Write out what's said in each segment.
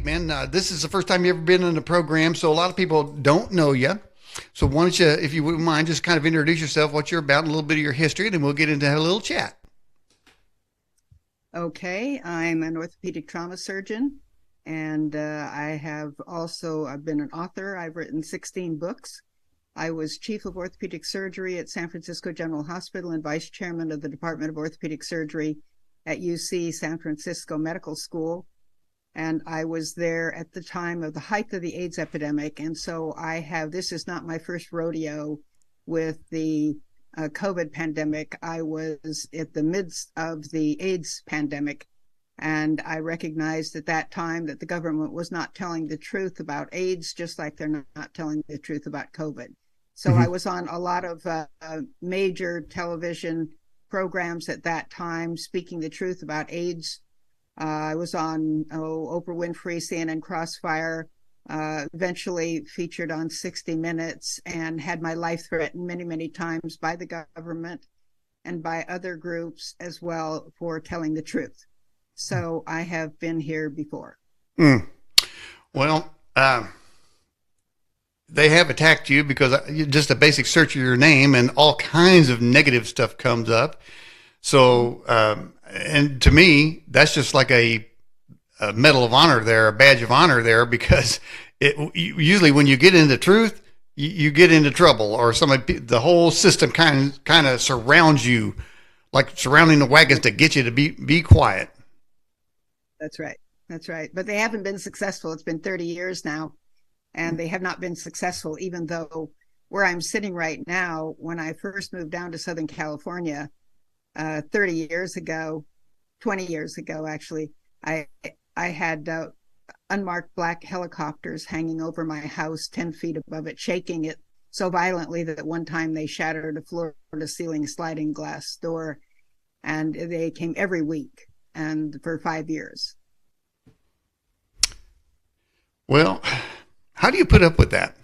man. This is the first time you've ever been in the program, so a lot of people don't know you. So why don't you, if you wouldn't mind, just kind of introduce yourself, what you're about, and a little bit of your history, and then we'll get into a little chat. Okay, I'm an orthopedic trauma surgeon, and I've been an author. I've written 16 books. I was Chief of Orthopedic Surgery at San Francisco General Hospital and Vice Chairman of the Department of Orthopedic Surgery at UC San Francisco Medical School. And I was there at the time of the height of the AIDS epidemic. And so this is not my first rodeo with the COVID pandemic. I was at the midst of the AIDS pandemic, and I recognized at that time that the government was not telling the truth about AIDS, just like they're not telling the truth about COVID. So I was on a lot of major television programs at that time, speaking the truth about AIDS. I was on Oprah Winfrey, CNN Crossfire, eventually featured on 60 Minutes, and had my life threatened many, many times by the government and by other groups as well for telling the truth. So I have been here before. Well, they have attacked you because just a basic search of your name and all kinds of negative stuff comes up. So, and to me, that's just like a medal of honor there, a badge of honor there, because usually when you get into truth, you get into trouble, or the whole system kind of surrounds you, like surrounding the wagons to get you to be quiet. That's right. That's right. But they haven't been successful. It's been 30 years now, and they have not been successful, even though where I'm sitting right now, when I first moved down to Southern California, 20 years ago, actually, I had unmarked black helicopters hanging over my house 10 feet above it, shaking it so violently that one time they shattered a floor-to-ceiling sliding glass door, and they came every week and for 5 years. Well, how do you put up with that?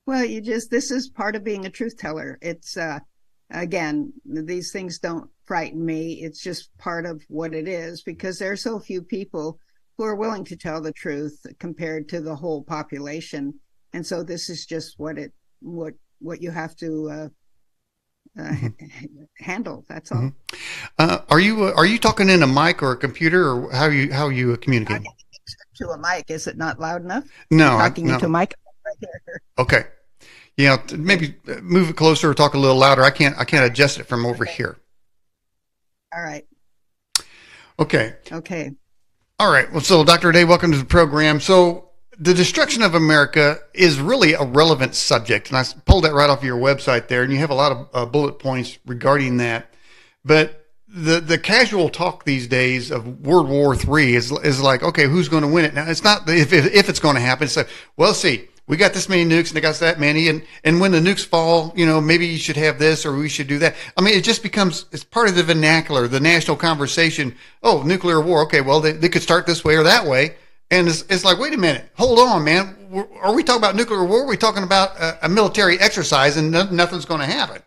Well, this is part of being a truth teller. It's, again, these things don't frighten me. It's just part of what it is, because there are so few people who are willing to tell the truth compared to the whole population. And so this is just what you have to handle. That's all. Are you talking in a mic or a computer, or how are you communicating? To a mic. Is it not loud enough? No, I'm talking into a mic right here. Okay. Yeah, maybe move it closer or talk a little louder. I can't adjust it from over here. All right. Okay. Okay. All right. Well, so Dr. Day, welcome to the program. So the destruction of America is really a relevant subject, and I pulled that right off your website there, and you have a lot of bullet points regarding that. But the casual talk these days of World War III is like, okay, who's going to win it? Now, it's not if it's going to happen. So, well, see, we got this many nukes and they got that many, and when the nukes fall, maybe you should have this or we should do that. I mean, it just it's part of the vernacular, the national conversation. Oh, nuclear war. Okay, well, they could start this way or that way. And it's like, wait a minute, hold on, man. Are we talking about nuclear war? Or are we talking about a military exercise and nothing's going to happen?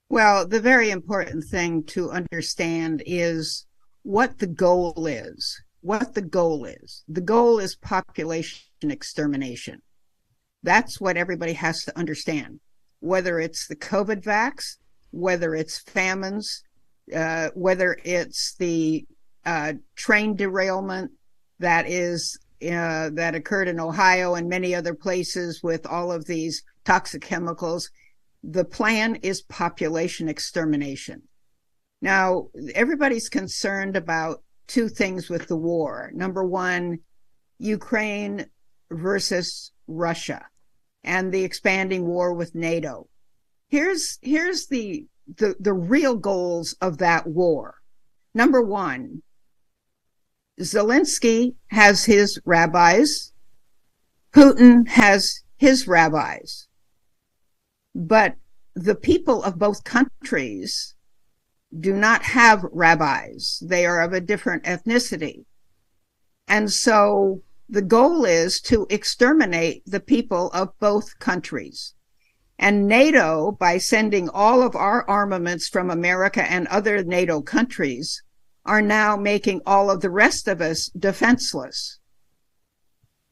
Well, the very important thing to understand is what the goal is. The goal is population extermination. That's what everybody has to understand. Whether it's the COVID vax, whether it's famines, whether it's the train derailment that occurred in Ohio and many other places with all of these toxic chemicals. The plan is population extermination. Now, everybody's concerned about two things with the war. Number one, Ukraine versus Russia and the expanding war with NATO. Here's the real goals of that war. Number one, Zelensky has his rabbis. Putin has his rabbis. But the people of both countries do not have rabbis. They are of a different ethnicity. And so the goal is to exterminate the people of both countries. And NATO, by sending all of our armaments from America and other NATO countries, are now making all of the rest of us defenseless.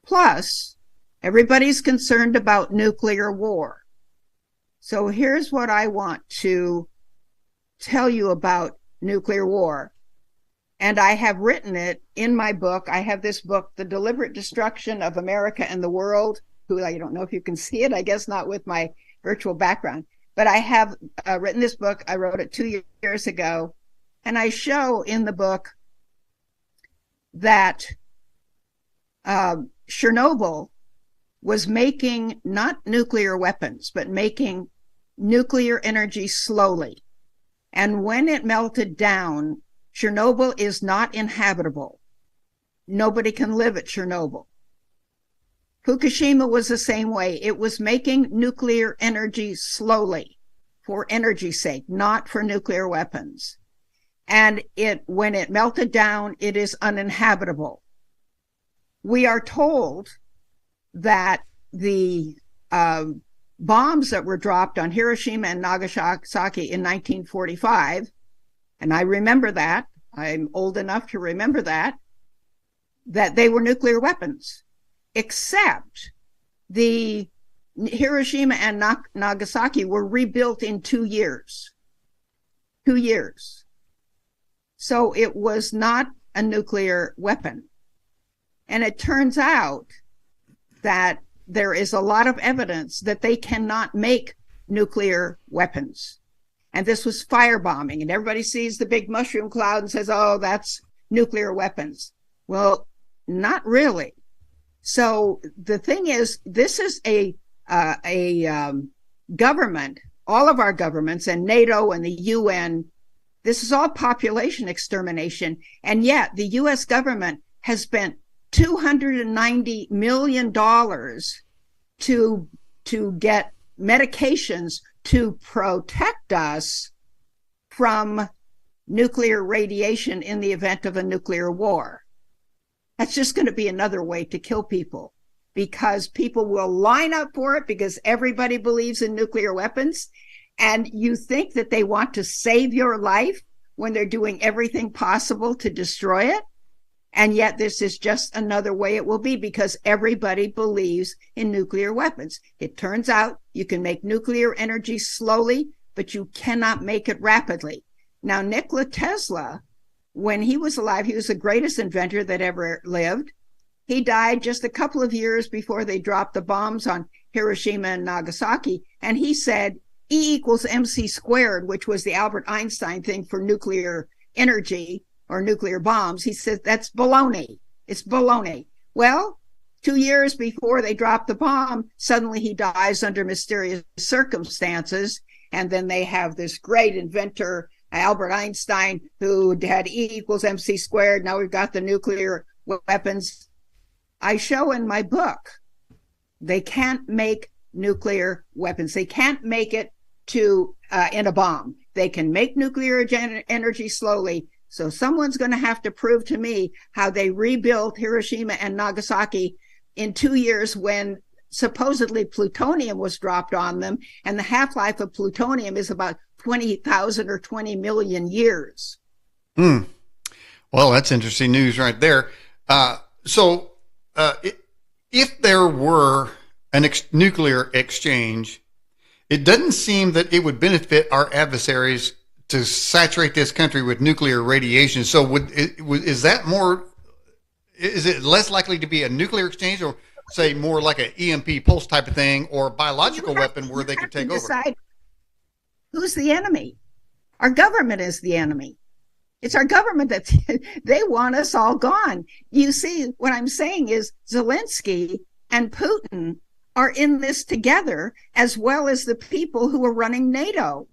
Plus, everybody's concerned about nuclear war. So here's what I want to tell you about nuclear war. And I have written it in my book. I have this book, The Deliberate Destruction of America and the World. I don't know if you can see it, I guess not with my virtual background. But I have written this book. I wrote it 2 years ago. And I show in the book that Chernobyl was making not nuclear weapons, but making nuclear energy slowly. And when it melted down, Chernobyl is not inhabitable. Nobody can live at Chernobyl. Fukushima was the same way. It was making nuclear energy slowly for energy's sake, not for nuclear weapons. And when it melted down, it is uninhabitable. We are told that the bombs that were dropped on Hiroshima and Nagasaki in 1945, and I remember that, I'm old enough to remember that they were nuclear weapons, except the Hiroshima and Nagasaki were rebuilt in 2 years. 2 years. So it was not a nuclear weapon. And it turns out that there is a lot of evidence that they cannot make nuclear weapons. And this was firebombing. And everybody sees the big mushroom cloud and says, oh, that's nuclear weapons. Well, not really. So the thing is, this is a government, all of our governments and NATO and the UN, this is all population extermination. And yet the US government has spent $290 million to get medications to protect us from nuclear radiation in the event of a nuclear war. That's just going to be another way to kill people, because people will line up for it because everybody believes in nuclear weapons. And you think that they want to save your life when they're doing everything possible to destroy it. And yet this is just another way it will be, because everybody believes in nuclear weapons. It turns out you can make nuclear energy slowly, but you cannot make it rapidly. Now, Nikola Tesla, when he was alive, he was the greatest inventor that ever lived. He died just a couple of years before they dropped the bombs on Hiroshima and Nagasaki. And he said, E equals MC squared, which was the Albert Einstein thing for nuclear energy or nuclear bombs. He said, that's baloney. It's baloney. Well, 2 years before they dropped the bomb, suddenly he dies under mysterious circumstances. And then they have this great inventor, Albert Einstein, who had E equals MC squared. Now we've got the nuclear weapons. I show in my book, they can't make nuclear weapons. They can't make it to in a bomb. They can make nuclear energy slowly. So someone's going to have to prove to me how they rebuilt Hiroshima and Nagasaki in 2 years when supposedly plutonium was dropped on them. And the half-life of plutonium is about 20,000 or 20 million years. Well, that's interesting news right there. So if there were a nuclear exchange, it doesn't seem that it would benefit our adversaries to saturate this country with nuclear radiation. So is it less likely to be a nuclear exchange, or say more like an EMP pulse type of thing, or a biological weapon where they could take over? Who's the enemy? Our government is the enemy. It's our government that they want us all gone. You see, what I'm saying is Zelensky and Putin are in this together, as well as the people who are running NATO.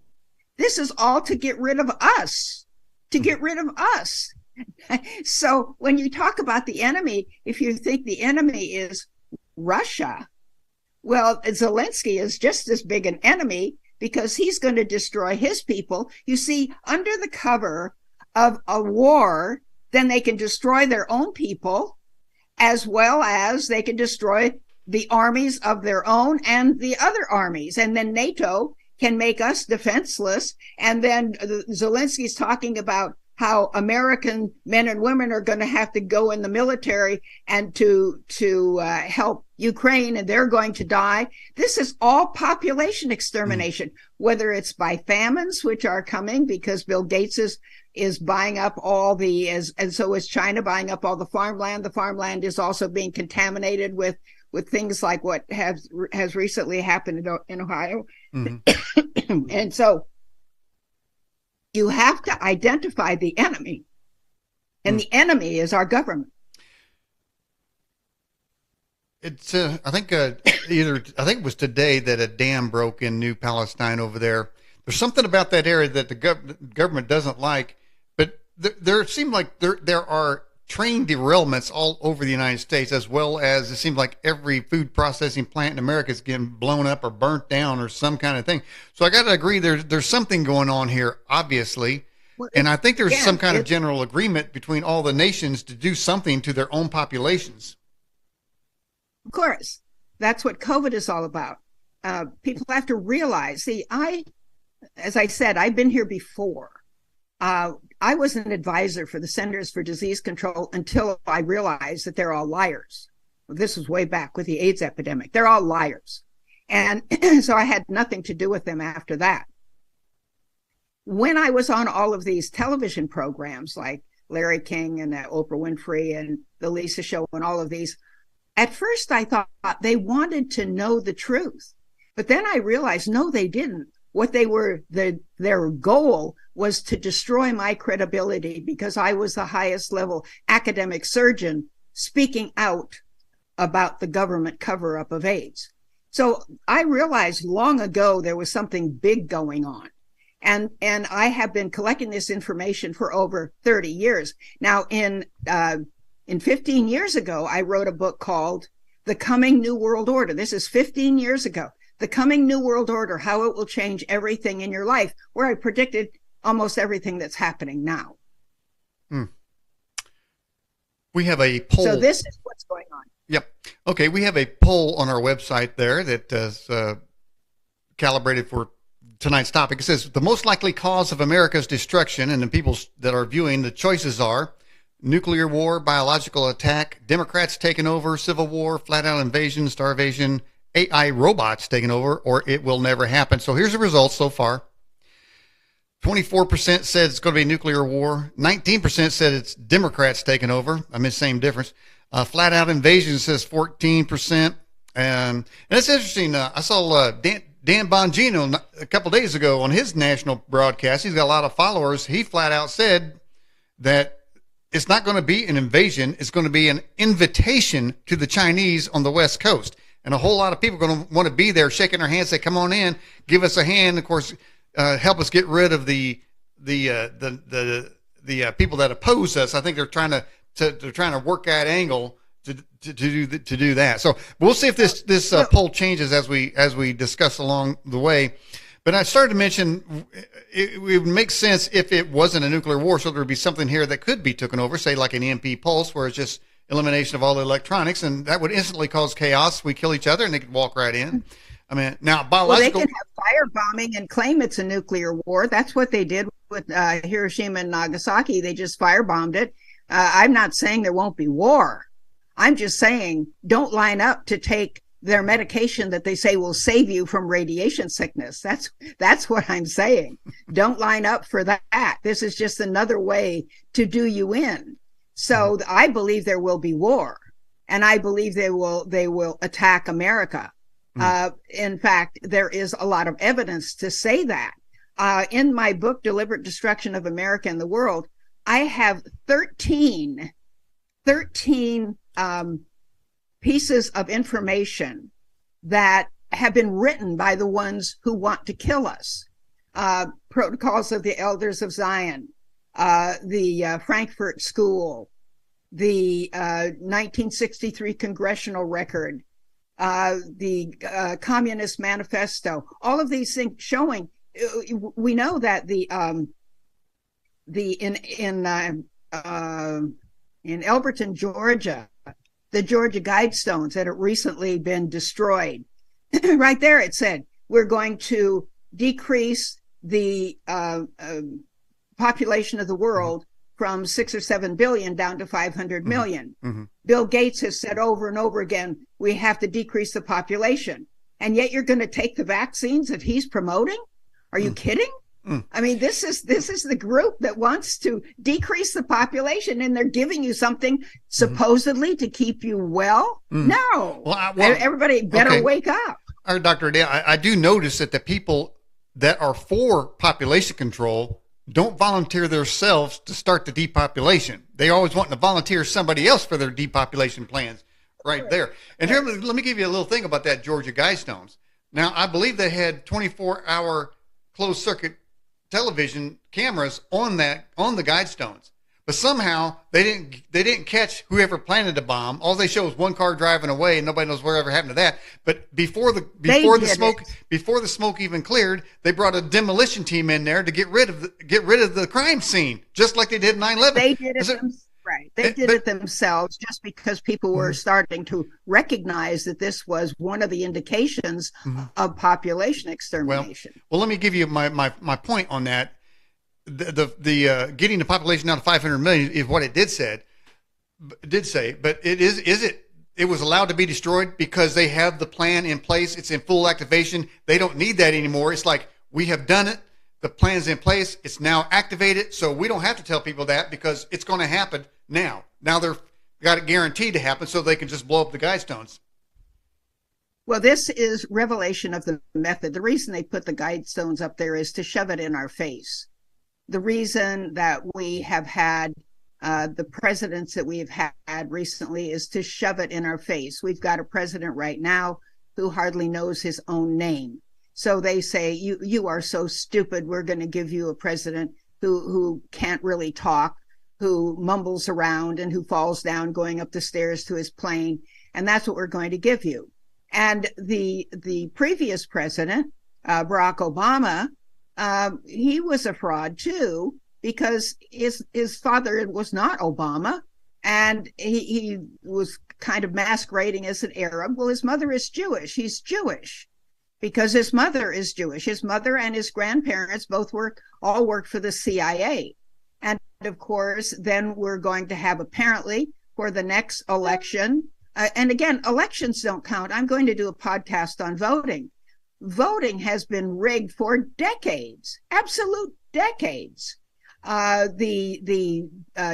This is all to get rid of us, So when you talk about the enemy, if you think the enemy is Russia, well, Zelensky is just as big an enemy because he's going to destroy his people. You see, under the cover of a war, then they can destroy their own people, as well as they can destroy the armies of their own and the other armies. And then NATO can make us defenseless. And then Zelensky's talking about how American men and women are going to have to go in the military and to help Ukraine, and they're going to die. This is all population extermination, whether it's by famines, which are coming because Bill Gates is buying up all the, and so is China buying up all the farmland. The farmland is also being contaminated with things like what has recently happened in Ohio. Mm-hmm. And so you have to identify the enemy, and the enemy is our government. It's I think it was today that a dam broke in New Palestine over there. There's something about that area that the government doesn't like, but there seems like there are train derailments all over the United States, as well as it seems like every food processing plant in America is getting blown up or burnt down or some kind of thing. So I got to agree, there's something going on here, obviously. Well, and I think there's some kind of general agreement between all the nations to do something to their own populations. Of course, that's what COVID is all about. People have to realize, as I said, I've been here before. I was an advisor for the Centers for Disease Control until I realized that they're all liars. This was way back with the AIDS epidemic. They're all liars. And so I had nothing to do with them after that. When I was on all of these television programs like Larry King and Oprah Winfrey and The Lisa Show and all of these, at first I thought they wanted to know the truth. But then I realized, no, they didn't. What their goal was to destroy my credibility because I was the highest level academic surgeon speaking out about the government cover-up of AIDS. So I realized long ago there was something big going on. And I have been collecting this information for over 30 years. Now, in 15 years ago, I wrote a book called The Coming New World Order. This is 15 years ago. The Coming New World Order, How It Will Change Everything in Your Life, where I predicted almost everything that's happening now. We have a poll. So this is what's going on. Yep. Okay, we have a poll on our website there that is calibrated for tonight's topic. It says, the most likely cause of America's destruction, and the people that are viewing, the choices are nuclear war, biological attack, Democrats taking over, civil war, flat-out invasion, starvation, AI robots taking over, or it will never happen. So here's the results so far. 24% said it's going to be nuclear war. 19% said it's Democrats taking over. I mean, same difference. Flat-out invasion says 14%. And it's interesting. I saw Dan Bongino a couple days ago on his national broadcast. He's got a lot of followers. He flat out said that it's not going to be an invasion. It's going to be an invitation to the Chinese on the West Coast. And a whole lot of people are going to want to be there, shaking their hands, say, come on in, give us a hand. Of course, help us get rid of the people that oppose us. I think they're trying to work that angle to do that. So we'll see if this poll changes as we discuss along the way. But I started to mention it would make sense if it wasn't a nuclear war, so there would be something here that could be taken over, say like an EMP pulse, where it's just elimination of all the electronics, and that would instantly cause chaos. We kill each other, and they could walk right in. I mean, now biological. Well, they can have firebombing and claim it's a nuclear war. That's what they did with Hiroshima and Nagasaki. They just firebombed it. I'm not saying there won't be war. I'm just saying don't line up to take their medication that they say will save you from radiation sickness. That's what I'm saying. Don't line up for that. This is just another way to do you in. So I believe there will be war, and I believe they will attack America. In fact, there is a lot of evidence to say that. In my book, Deliberate Destruction of America and the World, I have 13 pieces of information that have been written by the ones who want to kill us. Protocols of the Elders of Zion, the Frankfurt School, the 1963 Congressional Record, the Communist Manifesto, all of these things showing. We know that in Elberton, Georgia, the Georgia Guidestones that had recently been destroyed. Right there, it said we're going to decrease the population of the world from 6 or 7 billion down to 500 million. Bill Gates has said over and over again, we have to decrease the population. And yet you're going to take the vaccines that he's promoting? Are you kidding? I mean, this is the group that wants to decrease the population, and they're giving you something supposedly to keep you well. No, everybody better wake up. All right, Dr. Day, I do notice that the people that are for population control don't volunteer themselves to start the depopulation. They always want to volunteer somebody else for their depopulation plans right there. And here, let me give you a little thing about that Georgia Guidestones. Now, I believe they had 24-hour closed circuit television cameras on the Guidestones. But somehow they didn't catch whoever planted the bomb. All they show is one car driving away, and nobody knows whatever happened to that. But before the smoke even cleared, they brought a demolition team in there to get rid of the crime scene, just like they did 9/11. They did it. Right. They did it themselves just because people were starting to recognize that this was one of the indications of population extermination. Well, let me give you my point on that. The getting the population down to 500 million is what it did say, but it was allowed to be destroyed because they have the plan in place. It's in full activation. They don't need that anymore. It's like, we have done it. The plan's in place. It's now activated. So we don't have to tell people that because it's going to happen now. Now they've got it guaranteed to happen, so they can just blow up the Guidestones. Well, this is revelation of the method. The reason they put the Guidestones up there is to shove it in our face. The reason that we have had the presidents that we've had recently is to shove it in our face. We've got a president right now who hardly knows his own name. So they say, you are so stupid. We're going to give you a president who can't really talk, who mumbles around, and who falls down going up the stairs to his plane. And that's what we're going to give you. And the previous president, Barack Obama, he was a fraud too, because his father was not Obama, and he was kind of masquerading as an Arab. Well, his mother is Jewish. He's Jewish because his mother is Jewish. His mother and his grandparents all worked for the CIA. And of course, then we're going to have, apparently, for the next election, and again, elections don't count. I'm going to do a podcast on voting. Voting has been rigged for decades, absolute decades. The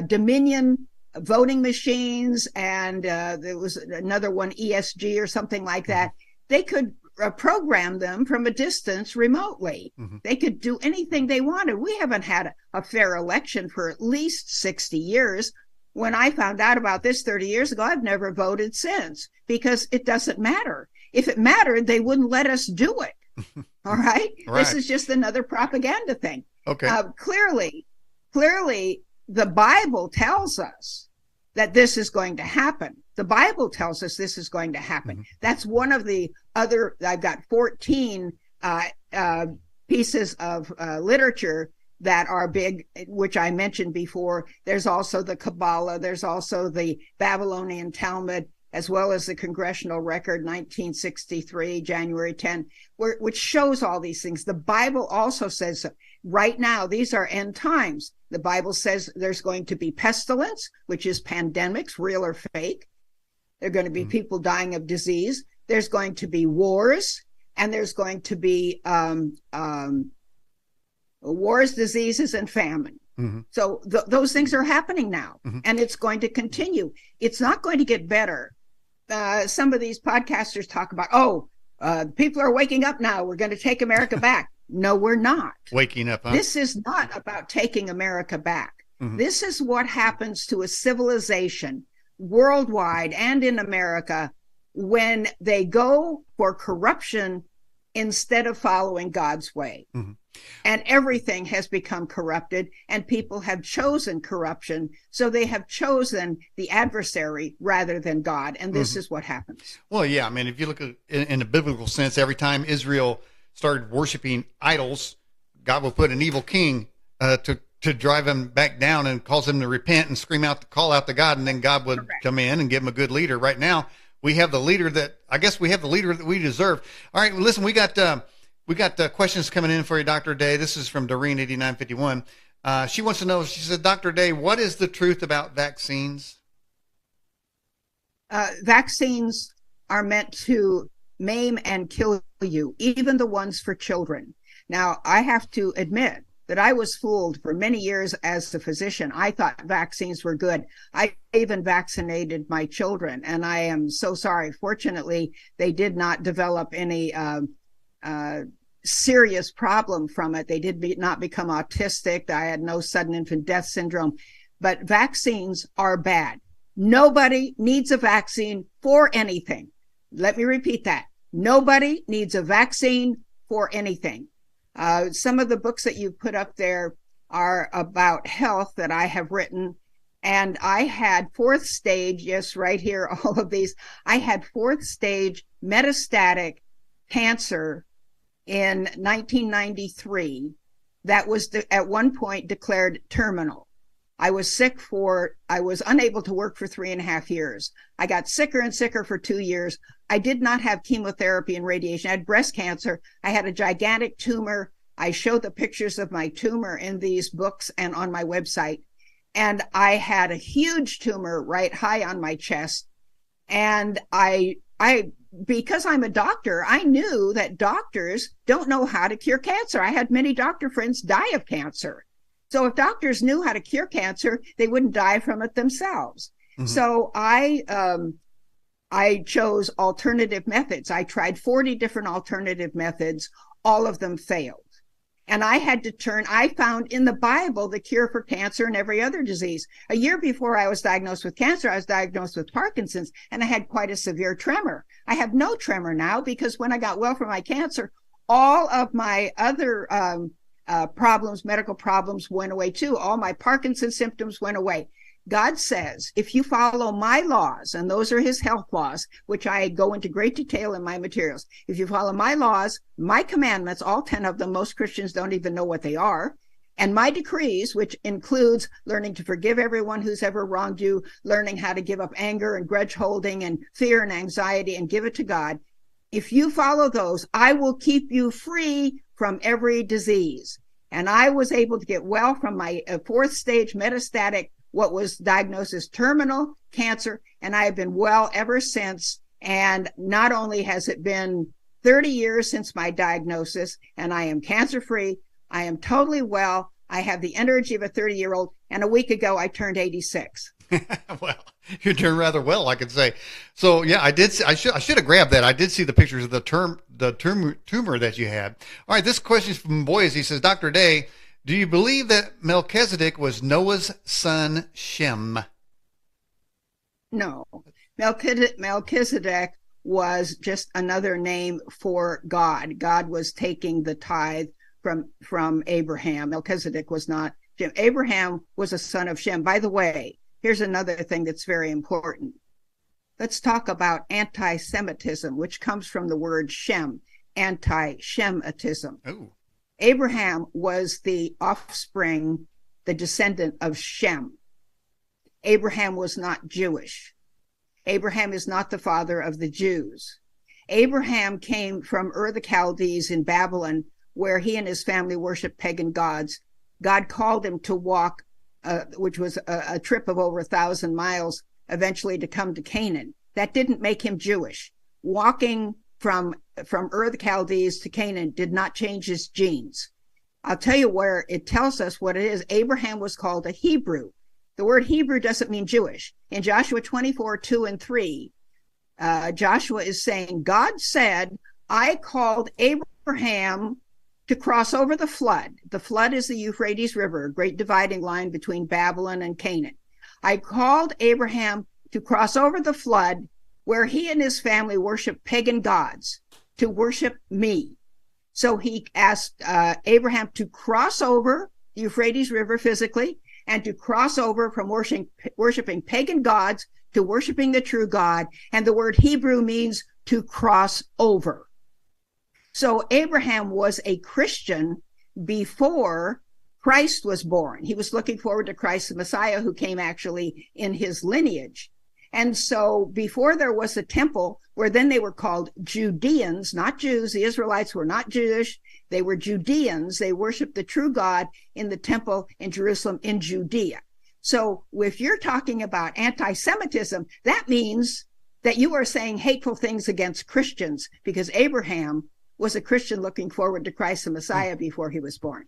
Dominion voting machines, and there was another one, ESG or something like that. They could program them from a distance remotely. They could do anything they wanted. We haven't had a fair election for at least 60 years. When I found out about this 30 years ago, I've never voted since, because it doesn't matter. If it mattered, they wouldn't let us do it. All right? This is just another propaganda thing. Okay. Clearly, the Bible tells us that this is going to happen. The Bible tells us this is going to happen. That's one of the other, I've got 14 pieces of literature that are big, which I mentioned before. There's also the Kabbalah. There's also the Babylonian Talmud, as well as the Congressional Record 1963, January 10, which shows all these things. The Bible also says right now, these are end times. The Bible says there's going to be pestilence, which is pandemics, real or fake. There are going to be people dying of disease. There's going to be wars, and there's going to be wars, diseases, and famine. So those things are happening now, and it's going to continue. It's not going to get better. Some of these podcasters talk about, people are waking up now. We're going to take America back. No, we're not. Waking up, huh? This is not about taking America back. This is what happens to a civilization worldwide and in America when they go for corruption instead of following God's way. And everything has become corrupted, and people have chosen corruption. So they have chosen the adversary rather than God. And this is what happens. Well, yeah. I mean, if you look at in a biblical sense, every time Israel started worshiping idols, God will put an evil king to drive them back down and cause them to repent and call out to God. And then God would come in and give them a good leader. Right now, we have the leader that we deserve. All right. Well, listen, we got questions coming in for you, Dr. Day. This is from Doreen 8951. She wants to know, she said, Dr. Day, what is the truth about vaccines? Vaccines are meant to maim and kill you, even the ones for children. Now, I have to admit that I was fooled for many years as a physician. I thought vaccines were good. I even vaccinated my children, and I am so sorry. Fortunately, they did not develop any serious problem from it. They did not become autistic. I had no sudden infant death syndrome. But vaccines are bad. Nobody needs a vaccine for anything. Let me repeat that. Nobody needs a vaccine for anything. Some of the books that you put up there are about health that I have written. And I had fourth stage, yes, right here, all of these. I had fourth stage metastatic cancer in 1993 that was at one point declared terminal. I was unable to work for 3.5 years. I got sicker and sicker for 2 years. I did not have chemotherapy and radiation. I had breast cancer. I had a gigantic tumor. I show the pictures of my tumor in these books and on my website. And I had a huge tumor right high on my chest. And I because I'm a doctor, I knew that doctors don't know how to cure cancer. I had many doctor friends die of cancer. So if doctors knew how to cure cancer, they wouldn't die from it themselves. Mm-hmm. So I chose alternative methods. I tried 40 different alternative methods. All of them failed. And I found in the Bible the cure for cancer and every other disease. A year before I was diagnosed with cancer, I was diagnosed with Parkinson's, and I had quite a severe tremor. I have no tremor now because when I got well from my cancer, all of my other medical problems went away too. All my Parkinson's symptoms went away. God says, if you follow my laws, and those are his health laws, which I go into great detail in my materials. If you follow my laws, my commandments, all 10 of them, most Christians don't even know what they are, and my decrees, which includes learning to forgive everyone who's ever wronged you, learning how to give up anger and grudge holding and fear and anxiety and give it to God. If you follow those, I will keep you free from every disease. And I was able to get well from my fourth stage metastatic, what was diagnosed as terminal cancer, and I have been well ever since. And not only has it been 30 years since my diagnosis, and I am cancer-free, I am totally well, I have the energy of a 30-year-old, and a week ago I turned 86. Well, you're doing rather well, I could say. So yeah, I should have grabbed that. I did see the pictures of the tumor that you had. All right, this question is from Boise. He says, Dr. Day, do you believe that Melchizedek was Noah's son Shem? No. Melchizedek was just another name for God. God was taking the tithe from Abraham. Melchizedek was not Shem. Abraham was a son of Shem. By the way, here's another thing that's very important. Let's talk about anti-Semitism, which comes from the word Shem, anti-Shemitism. Oh. Abraham was the offspring, the descendant of Shem. Abraham was not Jewish. Abraham is not the father of the Jews. Abraham came from Ur the Chaldees in Babylon, where he and his family worshiped pagan gods. God called him to walk, which was a trip of over 1,000 miles, eventually to come to Canaan. That didn't make him Jewish. Walking from Ur the Chaldees to Canaan did not change his genes. I'll tell you where it tells us what it is. Abraham was called a Hebrew. The word Hebrew doesn't mean Jewish. In Joshua 24, 2 and 3, Joshua is saying, God said, I called Abraham to cross over the flood. The flood is the Euphrates River, a great dividing line between Babylon and Canaan. I called Abraham to cross over the flood where he and his family worship pagan gods, to worship me. So he asked Abraham to cross over the Euphrates River physically and to cross over from worshiping pagan gods to worshiping the true God. And the word Hebrew means to cross over. So Abraham was a Christian before Christ was born. He was looking forward to Christ the Messiah, who came actually in his lineage. And so before there was a temple, where then they were called Judeans, not Jews. The Israelites were not Jewish. They were Judeans. They worshiped the true God in the temple in Jerusalem in Judea. So if you're talking about anti-Semitism, that means that you are saying hateful things against Christians, because Abraham was a Christian looking forward to Christ the Messiah before he was born.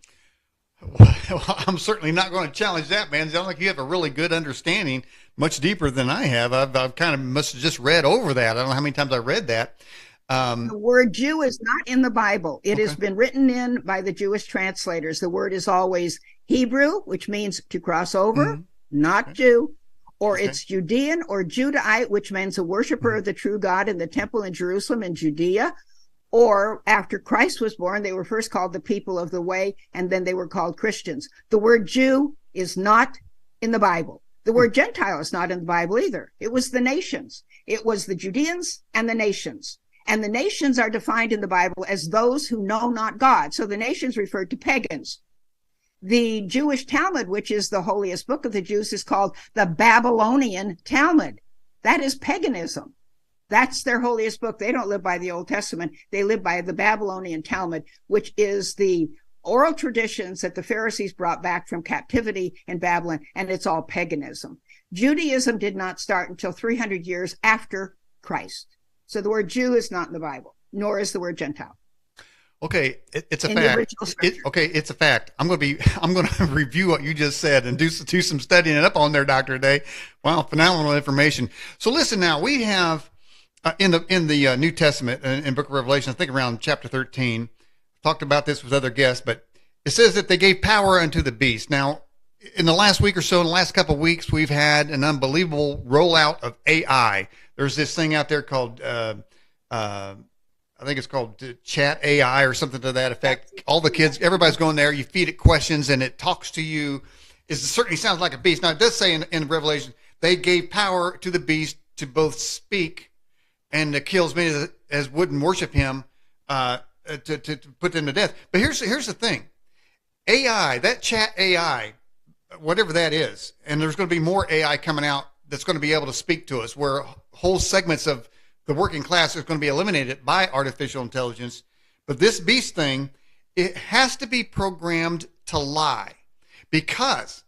Well, I'm certainly not going to challenge that, man. It sounds like you have a really good understanding, much deeper than I have. I've kind of must have just read over that. I don't know how many times I read that. The word Jew is not in the Bible. It has been written in by the Jewish translators. The word is always Hebrew, which means to cross over, not Jew, or it's Judean or Judahite, which means a worshiper of the true God in the temple in Jerusalem in Judea. Or after Christ was born, they were first called the people of the way, and then they were called Christians. The word Jew is not in the Bible. The word Gentile is not in the Bible either. It was the nations. It was the Judeans and the nations. And the nations are defined in the Bible as those who know not God. So the nations referred to pagans. The Jewish Talmud, which is the holiest book of the Jews, is called the Babylonian Talmud. That is paganism. That's their holiest book. They don't live by the Old Testament. They live by the Babylonian Talmud, which is the oral traditions that the Pharisees brought back from captivity in Babylon, and it's all paganism. Judaism did not start until 300 years after Christ. So the word Jew is not in the Bible, nor is the word Gentile. Okay, it's a fact. It's a fact. I'm going to review what you just said and do some studying up on there, Dr. Day. Wow, phenomenal information. So listen now, we have in the New Testament, in Book of Revelation, I think around chapter 13, talked about this with other guests, but it says that they gave power unto the beast. Now, in the last week or so, in the last couple of weeks, we've had an unbelievable rollout of AI. There's this thing out there called, I think it's called Chat AI or something to that effect. All the kids, everybody's going there. You feed it questions and it talks to you. It certainly sounds like a beast. Now, it does say in Revelation, they gave power to the beast to both speak and to kill as many as wouldn't worship him, to put them to death. But here's the thing. AI, that Chat AI, whatever that is, and there's going to be more AI coming out that's going to be able to speak to us, where whole segments of the working class is going to be eliminated by artificial intelligence. But this beast thing, it has to be programmed to lie, because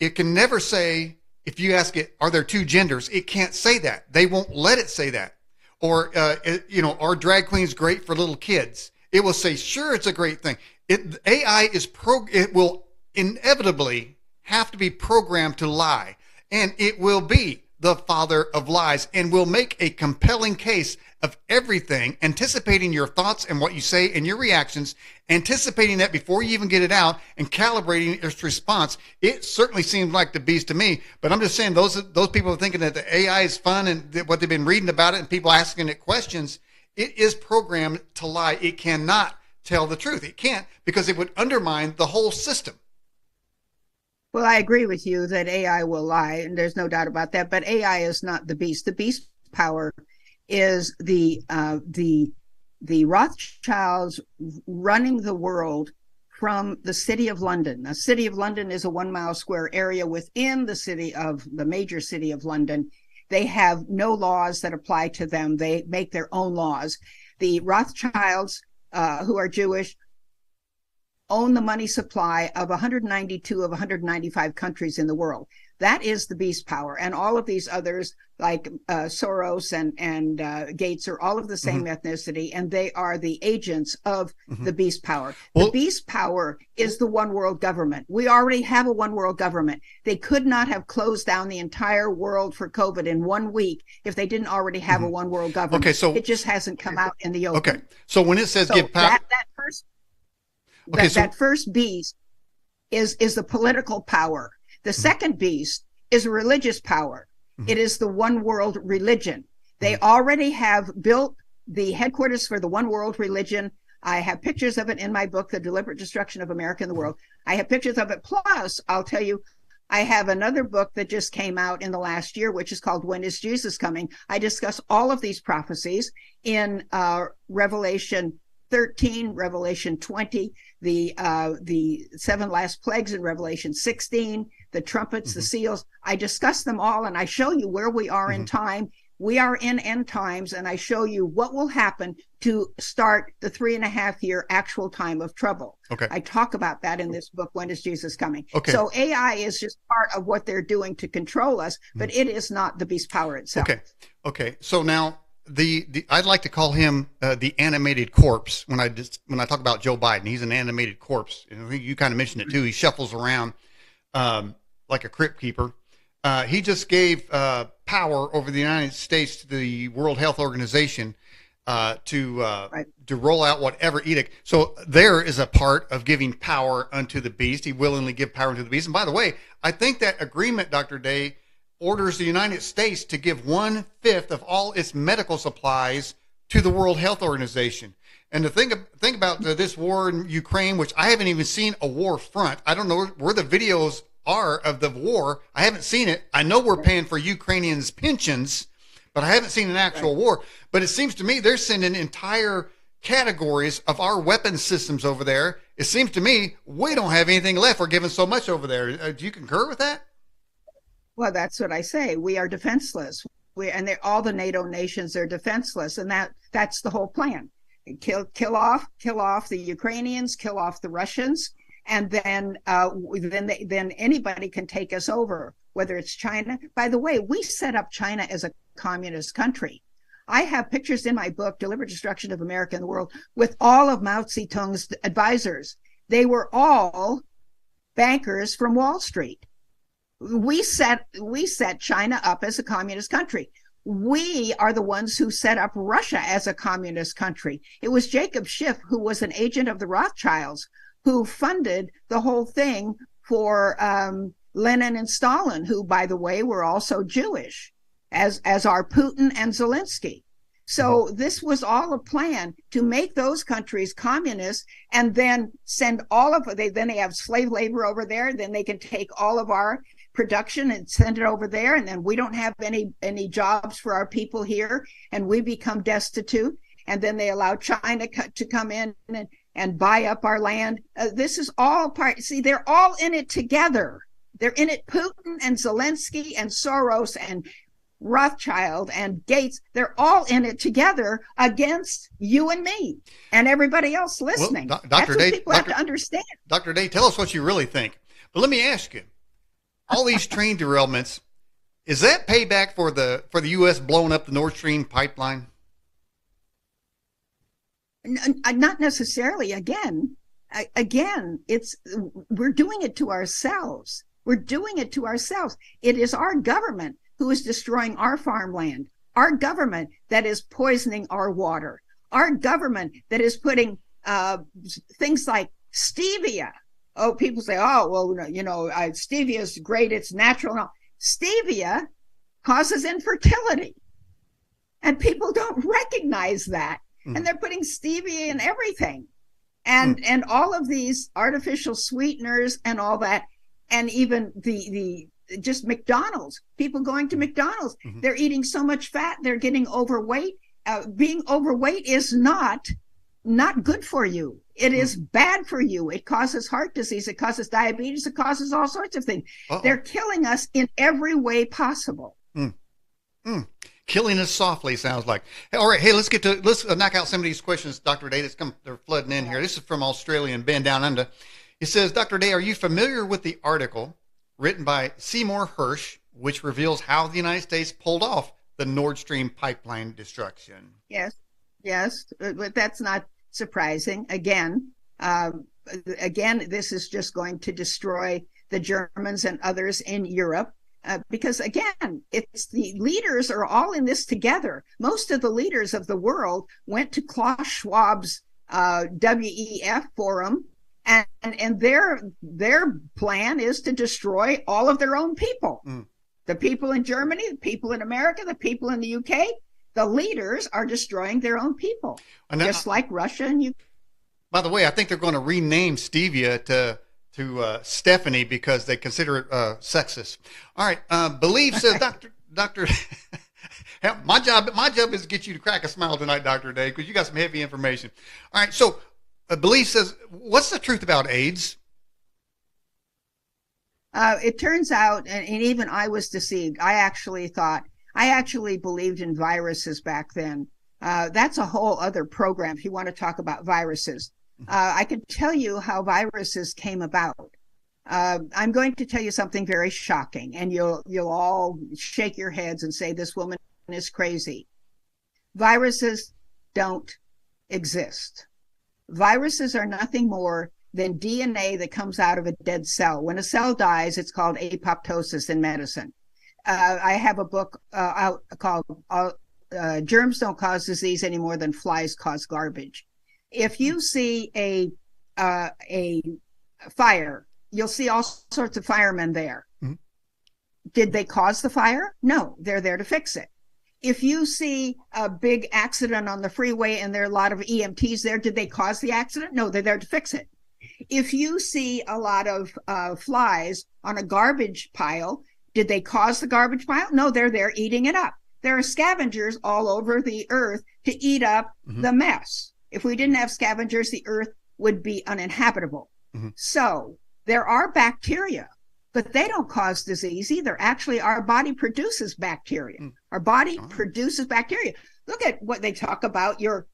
it can never say, if you ask it, are there two genders? It can't say that. They won't let it say that. Or, are drag queens great for little kids? It will say, sure, it's a great thing. AI it will inevitably have to be programmed to lie. And it will be the father of lies, and will make a compelling case of everything, anticipating your thoughts and what you say and your reactions, anticipating that before you even get it out and calibrating its response. It certainly seems like the beast to me, but I'm just saying those people are thinking that the AI is fun and what they've been reading about it and people asking it questions. It is programmed to lie. It cannot tell the truth. It can't, because it would undermine the whole system. Well, I agree with you that AI will lie, and there's no doubt about that. But AI is not the beast. The beast power is the Rothschilds running the world from the city of London. The city of London is a 1 mile square area within the major city of London. They have no laws that apply to them. They make their own laws. The Rothschilds, who are Jewish, own the money supply of 192 of 195 countries in the world. That is the beast power. And all of these others, like Soros and Gates, are all of the same ethnicity, and they are the agents of the beast power. The beast power is the one world government. We already have a one world government. They could not have closed down the entire world for COVID in 1 week if they didn't already have a one world government. Okay, so it just hasn't come out in the open. Okay, so when it says give power, that first beast is the political power. The second beast is a religious power. It is the one world religion. They already have built the headquarters for the one world religion. I have pictures of it in my book, The Deliberate Destruction of America and the World. I have pictures of it. Plus, I'll tell you, I have another book that just came out in the last year, which is called When is Jesus Coming? I discuss all of these prophecies in Revelation 13, Revelation 20, the 7 last plagues in Revelation 16, the trumpets, the seals. I discuss them all, and I show you where we are in time. We are in end times, and I show you what will happen to start the 3.5-year actual time of trouble. Okay. I talk about that in this book, When is Jesus Coming? Okay. So AI is just part of what they're doing to control us, but it is not the beast power itself. Okay. So now the I'd like to call him the animated corpse when I talk about Joe Biden. He's an animated corpse. And I think you kind of mentioned it too. He shuffles around like a crypt keeper. He just gave power over the United States to the World Health Organization to roll out whatever edict. So there is a part of giving power unto the beast. He willingly give power unto the beast. And by the way, I think that agreement, Dr. Day, orders the United States to give 1/5 of all its medical supplies to the World Health Organization. And to think about this war in Ukraine, which I haven't even seen a war front. I don't know where the videos are of the war. I haven't seen it. I know we're paying for Ukrainians' pensions, but I haven't seen an actual war. But it seems to me they're sending entire categories of our weapon systems over there. It seems to me we don't have anything left. We're giving so much over there. Do you concur with that? Well, that's what I say. We are defenseless. All the NATO nations are defenseless, and that's the whole plan. Kill off the Ukrainians, kill off the Russians, and then anybody can take us over, whether it's China. By the way, we set up China as a communist country. I have pictures in my book, Deliberate Destruction of America and the World, with all of Mao Zedong's advisors. They were all bankers from Wall Street. We set China up as a communist country. We are the ones who set up Russia as a communist country. It was Jacob Schiff, who was an agent of the Rothschilds, who funded the whole thing for Lenin and Stalin, who, by the way, were also Jewish, as are Putin and Zelensky. So this was all a plan to make those countries communist, and then send then they have slave labor over there. Then they can take all of our production and send it over there, and then we don't have any jobs for our people here, and we become destitute. And then they allow China to come in and buy up our land. This is all part. See, they're all in it together. They're in it. Putin and Zelensky and Soros and Rothschild and Gates, they're all in it together against you and me and everybody else listening. Well, That's what people have to understand. Dr. Day, tell us what you really think. But let me ask you, all these train derailments, is that payback for the U.S. blowing up the Nord Stream pipeline? Not necessarily. Again, we're doing it to ourselves. We're doing it to ourselves. It is our government who is destroying our farmland, our government that is poisoning our water, our government that is putting things like stevia. Oh, people say, oh, well, stevia is great. It's natural. No, stevia causes infertility, and people don't recognize that. And they're putting stevia in everything, and all of these artificial sweeteners and all that, and even the just McDonald's. People going to McDonald's, they're eating so much fat, they're getting overweight. Being overweight is not good for you. It is bad for you. It causes heart disease. It causes diabetes. It causes all sorts of things. They're killing us in every way possible. Killing us softly, sounds like. All right, hey, let's knock out some of these questions, Dr. Day. They're flooding in here. This is from Australian Ben Down Under. It says, Dr. Day, are you familiar with the article written by Seymour Hersh, which reveals how the United States pulled off the Nord Stream pipeline destruction? Yes, but that's not surprising. Again, this is just going to destroy the Germans and others in Europe. Because again, it's the leaders are all in this together. Most of the leaders of the world went to Klaus Schwab's WEF forum, and their plan is to destroy all of their own people. The people in Germany, the people in America, the people in the UK. The leaders are destroying their own people, just like Russia and Ukraine. By the way, I think they're going to rename stevia to Stephanie because they consider it sexist. All right, Believe says, Doctor, my job is to get you to crack a smile tonight, Dr. Day, because you got some heavy information. All right, so Believe says, what's the truth about AIDS? It turns out, and even I was deceived. I actually believed in viruses back then. That's a whole other program if you want to talk about viruses. I could tell you how viruses came about. I'm going to tell you something very shocking, and you'll all shake your heads and say, this woman is crazy. Viruses don't exist. Viruses are nothing more than DNA that comes out of a dead cell. When a cell dies, it's called apoptosis in medicine. I have a book out called Germs Don't Cause Disease Any More Than Flies Cause Garbage. If you see a fire, you'll see all sorts of firemen there. Mm-hmm. Did they cause the fire? No, they're there to fix it. If you see a big accident on the freeway and there are a lot of EMTs there, did they cause the accident? No, they're there to fix it. If you see a lot of flies on a garbage pile, did they cause the garbage pile? No, they're there eating it up. There are scavengers all over the earth to eat up the mess. If we didn't have scavengers, the earth would be uninhabitable. So there are bacteria, but they don't cause disease either. Actually, our body produces bacteria. Our body produces bacteria. Look at what they talk about, the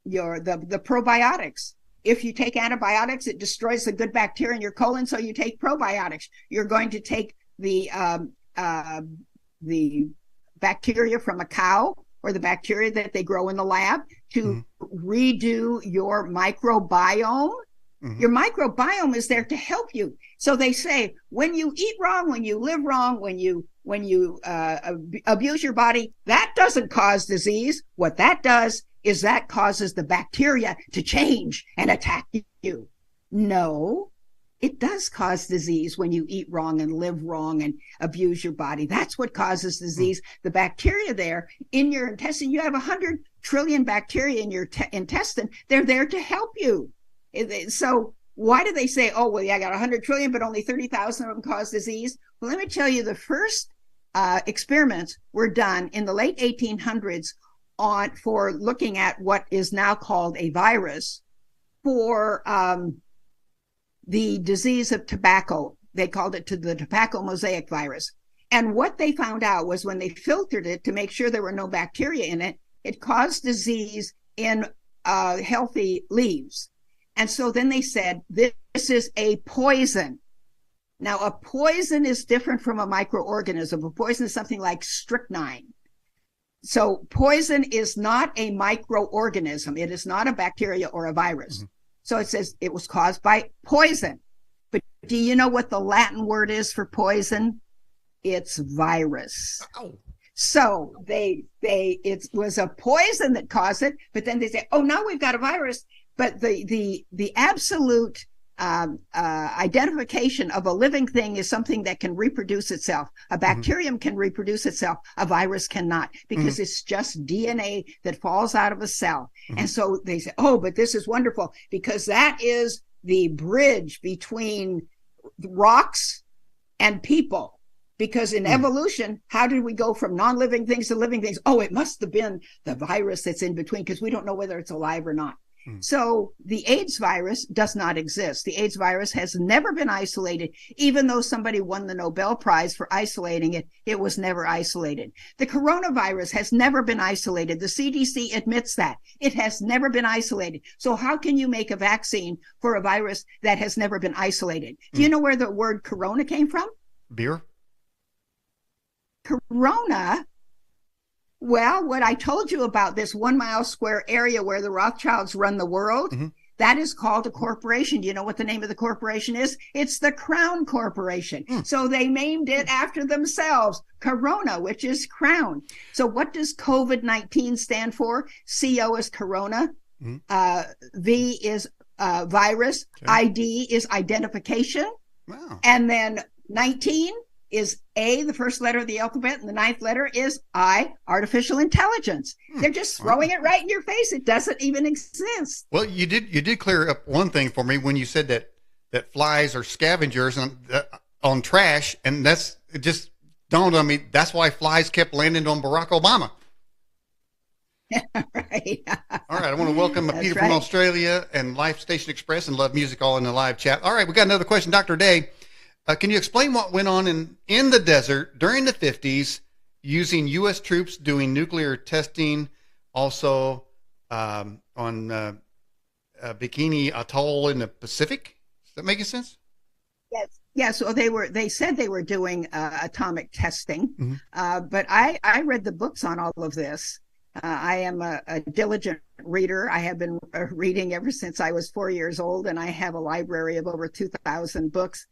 probiotics. If you take antibiotics, it destroys the good bacteria in your colon, so you take probiotics. You're going to take the bacteria from a cow or the bacteria that they grow in the lab to redo your microbiome. Your microbiome is there to help you. So they say, when you eat wrong, when you live wrong, when you abuse your body, that doesn't cause disease. What that does is that causes the bacteria to change and attack you. No, it does cause disease when you eat wrong and live wrong and abuse your body. That's what causes disease. The bacteria there in your intestine, you have 100 trillion bacteria in your intestine. They're there to help you. So why do they say, oh, well, yeah, I got 100 trillion, but only 30,000 of them cause disease? Well, let me tell you, the first experiments were done in the late 1800s for looking at what is now called a virus for the disease of tobacco. They called it the tobacco mosaic virus. And what they found out was when they filtered it to make sure there were no bacteria in it, it caused disease in healthy leaves. And so then they said, this is a poison. Now, a poison is different from a microorganism. A poison is something like strychnine. So poison is not a microorganism. It is not a bacteria or a virus. So it says it was caused by poison. But do you know what the Latin word is for poison? It's virus. Oh. So it was a poison that caused it, but then they say, oh, now we've got a virus. But the absolute identification of a living thing is something that can reproduce itself. A bacterium can reproduce itself. A virus cannot, because it's just DNA that falls out of a cell. And so they say, oh, but this is wonderful, because that is the bridge between rocks and people. Because in evolution, how did we go from non-living things to living things? Oh, it must have been the virus that's in between, because we don't know whether it's alive or not. So the AIDS virus does not exist. The AIDS virus has never been isolated. Even though somebody won the Nobel Prize for isolating it, it was never isolated. The coronavirus has never been isolated. The CDC admits that. It has never been isolated. So how can you make a vaccine for a virus that has never been isolated? Do you know where the word corona came from? Beer? Corona. Well, what I told you about this 1 mile square area where the Rothschilds run the world, that is called a corporation. Do you know what the name of the corporation is? It's the Crown Corporation. So they named it after themselves, Corona, which is crown. So what does COVID-19 stand for? CO is Corona. V is virus. Okay. ID is identification. Wow. And then 19 is A, the first letter of the alphabet, and the ninth letter is I, artificial intelligence. They're just throwing it right in your face. It doesn't even exist. Well, you did clear up one thing for me when you said that flies are scavengers on trash, and it just dawned on me, that's why flies kept landing on Barack Obama. Right. All right, I want to welcome That's Peter from right. Australia and Life Station Express and Love Music all in the live chat. All right, we got another question, Dr. Day. Can you explain what went on in the desert during the 50s using U.S. troops doing nuclear testing, also on Bikini Atoll in the Pacific? Does that make sense? Yes. Yes. So they said they were doing atomic testing, Mm-hmm. but I read the books on all of this. I am a diligent reader. I have been reading ever since I was 4 years old, and I have a library of over 2,000 books.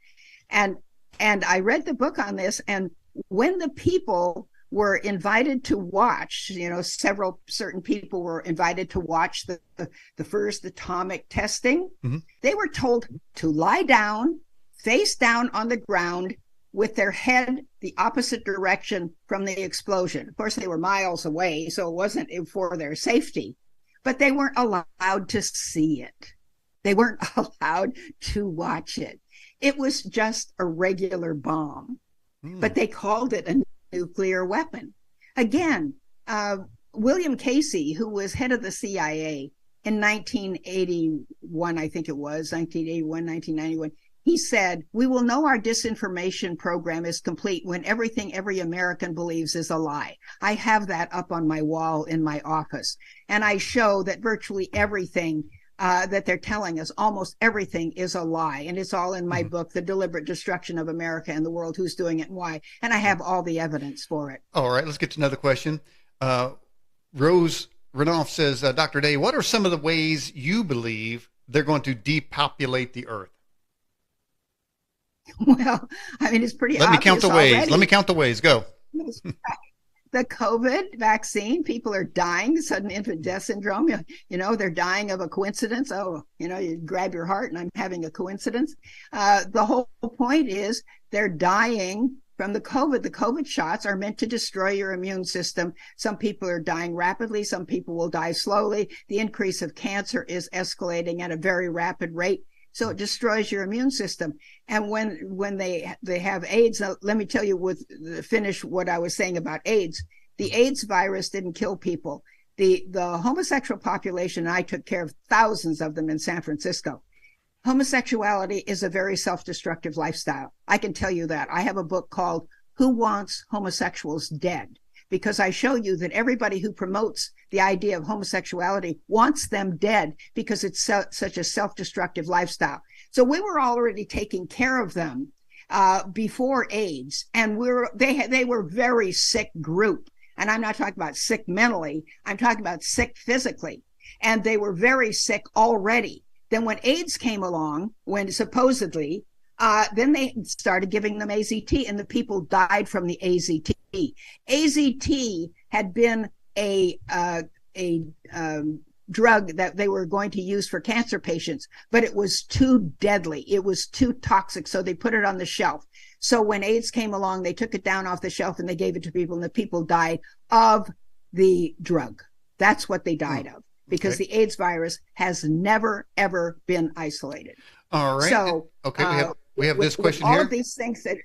And I read the book on this, and when the people were invited to watch, certain people were invited to watch the first atomic testing. Mm-hmm. They were told to lie down, face down on the ground, with their head the opposite direction from the explosion. Of course, they were miles away, so it wasn't for their safety, but they weren't allowed to see it. They weren't allowed to watch it. It was just a regular bomb, but they called it a nuclear weapon. Again, William Casey, who was head of the CIA in 1981, I think it was, 1981, 1991, he said, "We will know our disinformation program is complete when everything every American believes is a lie." I have that up on my wall in my office, and I show that virtually everything that they're telling us, almost everything, is a lie. And it's all in my book, The Deliberate Destruction of America and the World, Who's Doing It and Why. And I have all the evidence for it. All right, let's get to another question. Rose Renoff says, Dr. Day, what are some of the ways you believe they're going to depopulate the earth? Well, I mean, it's pretty obvious. Let me count the ways. Already. Let me count the ways. Go. The COVID vaccine, people are dying, sudden infant death syndrome. They're dying of a coincidence. Oh, you grab your heart and I'm having a coincidence. The whole point is they're dying from the COVID. The COVID shots are meant to destroy your immune system. Some people are dying rapidly. Some people will die slowly. The increase of cancer is escalating at a very rapid rate. So it destroys your immune system. And when they have AIDS, let me tell you, finish what I was saying about AIDS. The AIDS virus didn't kill people. The homosexual population, and I took care of thousands of them in San Francisco. Homosexuality is a very self-destructive lifestyle. I can tell you that. I have a book called Who Wants Homosexuals Dead? Because I show you that everybody who promotes the idea of homosexuality wants them dead because it's such a self-destructive lifestyle. So we were already taking care of them before AIDS, and they were very sick group. And I'm not talking about sick mentally. I'm talking about sick physically. And they were very sick already. Then when AIDS came along, when supposedly, then they started giving them AZT, and the people died from the AZT. AZT had been a drug that they were going to use for cancer patients, but it was too deadly. It was too toxic, so they put it on the shelf. So when AIDS came along, they took it down off the shelf and they gave it to people, and the people died of the drug. That's what they died of, because the AIDS virus has never, ever been isolated. All right. So, okay, we have this question all here. All of these things that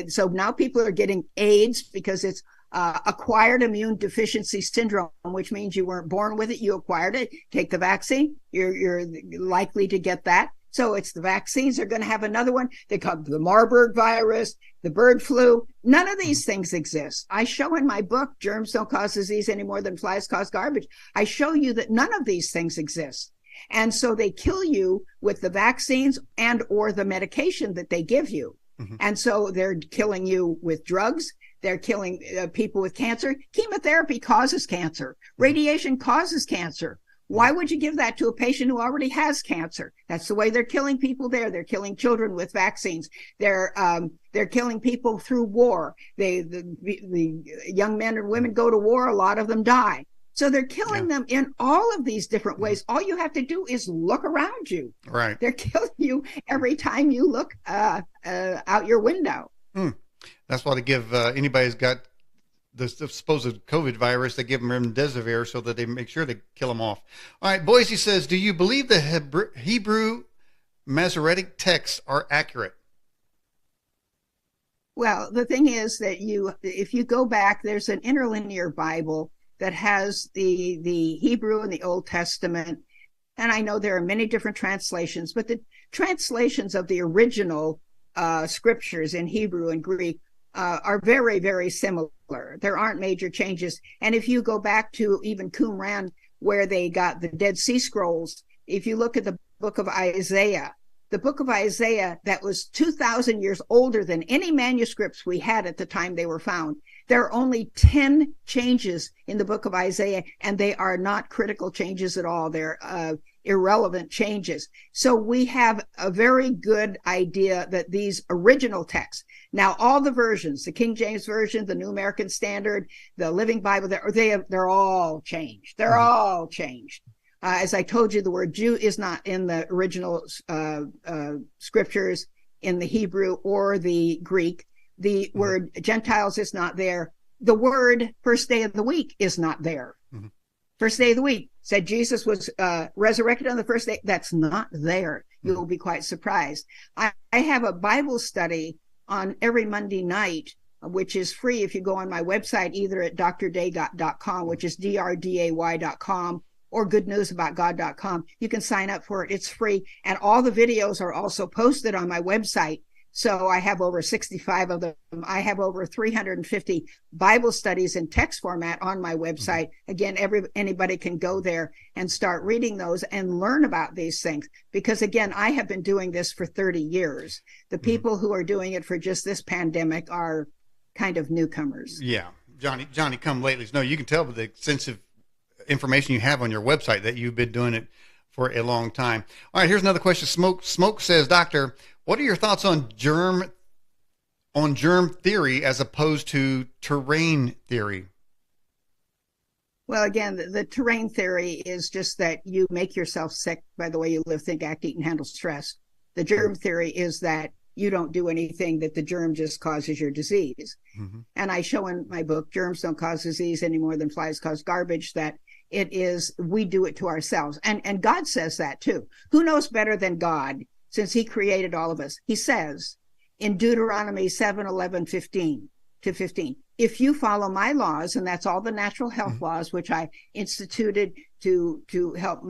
so now people are getting AIDS because it's acquired immune deficiency syndrome, which means you weren't born with it, you acquired it. Take the vaccine, you're likely to get that. So it's the vaccines. They're going to have another one. They call it the Marburg virus, the bird flu. None of these things exist. I show in my book, Germs Don't Cause Disease any more than flies cause garbage. I show you that none of these things exist. And so they kill you with the vaccines and or the medication that they give you. Mm-hmm. And so they're killing you with drugs. They're killing people with cancer. Chemotherapy causes cancer. Radiation causes cancer. Why would you give that to a patient who already has cancer? That's the way they're killing people there. They're killing children with vaccines. They're killing people through war. The young men and women go to war. A lot of them die. So they're killing them in all of these different ways. All you have to do is look around you. Right. They're killing you every time you look out your window. That's why they give anybody who's got the supposed COVID virus, they give them remdesivir so that they make sure they kill them off. All right, Boise says, do you believe the Hebrew Masoretic texts are accurate? Well, the thing is that if you go back, there's an interlinear Bible that has the Hebrew and the Old Testament. And I know there are many different translations, but the translations of the original scriptures in Hebrew and Greek are very, very similar. There aren't major changes. And if you go back to even Qumran, where they got the Dead Sea Scrolls, if you look at the book of Isaiah, that was 2,000 years older than any manuscripts we had at the time they were found. There are only 10 changes in the book of Isaiah, and they are not critical changes at all. They're irrelevant changes. So we have a very good idea that these original texts, now all the versions, the King James Version, the New American Standard, the Living Bible, they're all changed. They're all changed. As I told you, the word Jew is not in the original scriptures in the Hebrew or the Greek. The word Gentiles is not there. The word first day of the week is not there. First day of the week said Jesus was resurrected on the first day. That's not there. You'll be quite surprised. I have a Bible study on every Monday night, which is free if you go on my website, either at drday.com, which is drday.com, or goodnewsaboutgod.com. You can sign up for it. It's free. And all the videos are also posted on my website. So I have over 65 of them. I have over 350 Bible studies in text format on my website. Again, anybody can go there and start reading those and learn about these things. Because again, I have been doing this for 30 years. The people who are doing it for just this pandemic are kind of newcomers. Yeah. Johnny come latelys. No, you can tell by the extensive information you have on your website that you've been doing it for a long time. All right, here's another question. Smoke says, Doctor, what are your thoughts on germ theory as opposed to terrain theory? Well, again, the terrain theory is just that you make yourself sick by the way you live, think, act, eat, and handle stress. The germ theory is that you don't do anything, that the germ just causes your disease. And I show in my book, Germs Don't Cause Disease any more than flies cause garbage, that it is, we do it to ourselves. And God says that too. Who knows better than God, since he created all of us? He says in Deuteronomy 7:11-15, if you follow my laws, and that's all the natural health laws, which I instituted to help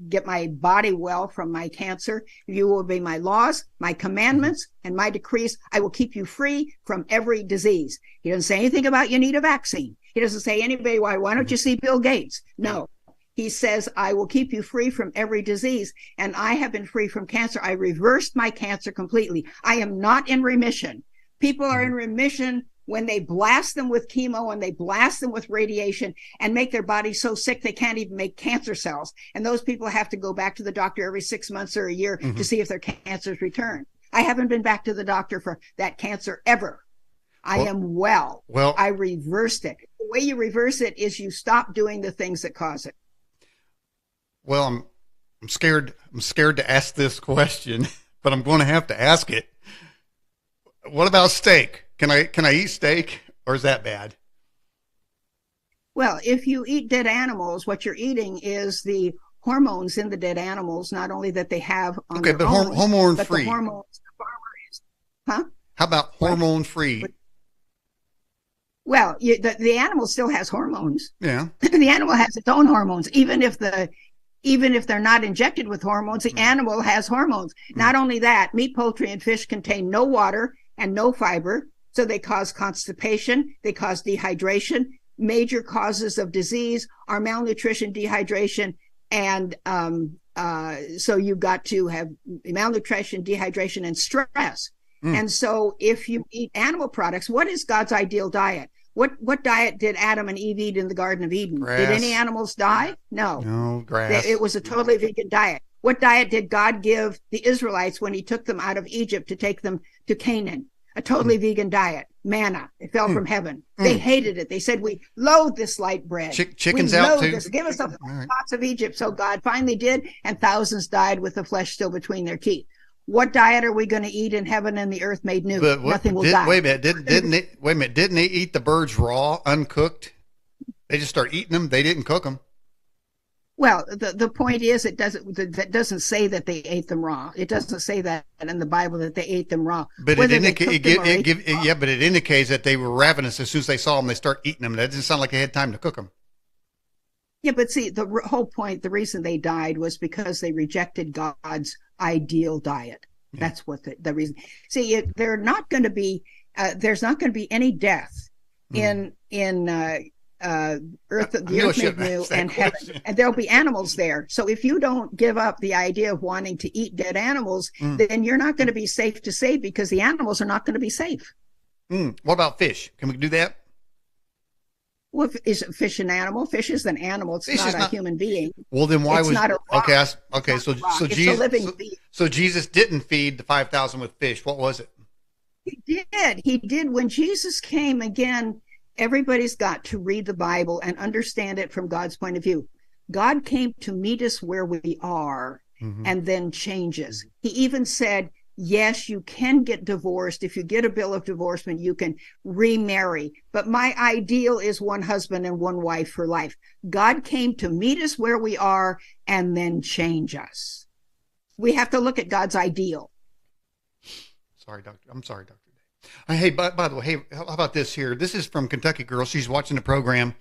get my body well from my cancer, if you will obey my laws, my commandments, and my decrees, I will keep you free from every disease. He doesn't say anything about you need a vaccine. He doesn't say anybody, why don't you see Bill Gates? No. He says, I will keep you free from every disease. And I have been free from cancer. I reversed my cancer completely. I am not in remission. People are in remission when they blast them with chemo and they blast them with radiation and make their body so sick they can't even make cancer cells. And those people have to go back to the doctor every 6 months or a year to see if their cancers return. I haven't been back to the doctor for that cancer ever. I am well. I reversed it. The way you reverse it is you stop doing the things that cause it. Well, I'm scared to ask this question, but I'm going to have to ask it. What about steak? Can I eat steak, or is that bad? Well, if you eat dead animals, what you're eating is the hormones in the dead animals, not only that they have on their own, hormone but free. the hormones the farmer is. Huh? How about hormone free? Well, the animal still has hormones. Yeah. The animal has its own hormones, even if they're not injected with hormones, the animal has hormones. Not only that, meat, poultry, and fish contain no water and no fiber, so they cause constipation, they cause dehydration. Major causes of disease are malnutrition, dehydration, and so you've got to have malnutrition, dehydration, and stress. And so if you eat animal products, what is God's ideal diet? What diet did Adam and Eve eat in the Garden of Eden? Grass. Did any animals die? No. No, grass. It was a totally vegan diet. What diet did God give the Israelites when he took them out of Egypt to take them to Canaan? A totally vegan diet. Manna. It fell from heaven. They hated it. They said, we loathe this light bread. Chicken's out too. This. Give us the pots of Egypt. So God finally did, and thousands died with the flesh still between their teeth. What diet are we going to eat in heaven and the earth made new? Nothing will die. Wait a minute. Didn't they eat the birds raw, uncooked? They just start eating them. They didn't cook them. Well, the point is, that doesn't say that they ate them raw. It doesn't say that in the Bible that they ate them raw. But it indicates that they were ravenous. As soon as they saw them, they start eating them. That doesn't sound like they had time to cook them. Yeah, but see, the whole point, the reason they died was because they rejected God's ideal diet. Yeah. That's what the reason. See, they're not going to be. There's not going to be any death in earth. The earth made new and heaven, and there'll be animals there. So if you don't give up the idea of wanting to eat dead animals, then you're not going to be safe to save, because the animals are not going to be safe. What about fish? Can we do that? Well, is fish an animal? Fish is an animal. It's not a human being. Well, then why it's was not a rock. Okay? So Jesus, a living being. So Jesus didn't feed the 5,000 with fish. What was it? He did. When Jesus came again, everybody's got to read the Bible and understand it from God's point of view. God came to meet us where we are and then changes. He even said, yes, you can get divorced. If you get a bill of divorcement, you can remarry. But my ideal is one husband and one wife for life. God came to meet us where we are and then change us. We have to look at God's ideal. Sorry, Doctor. I'm sorry, Dr. Day. Hey, by the way, hey, how about this here? This is from Kentucky Girl. She's watching the program.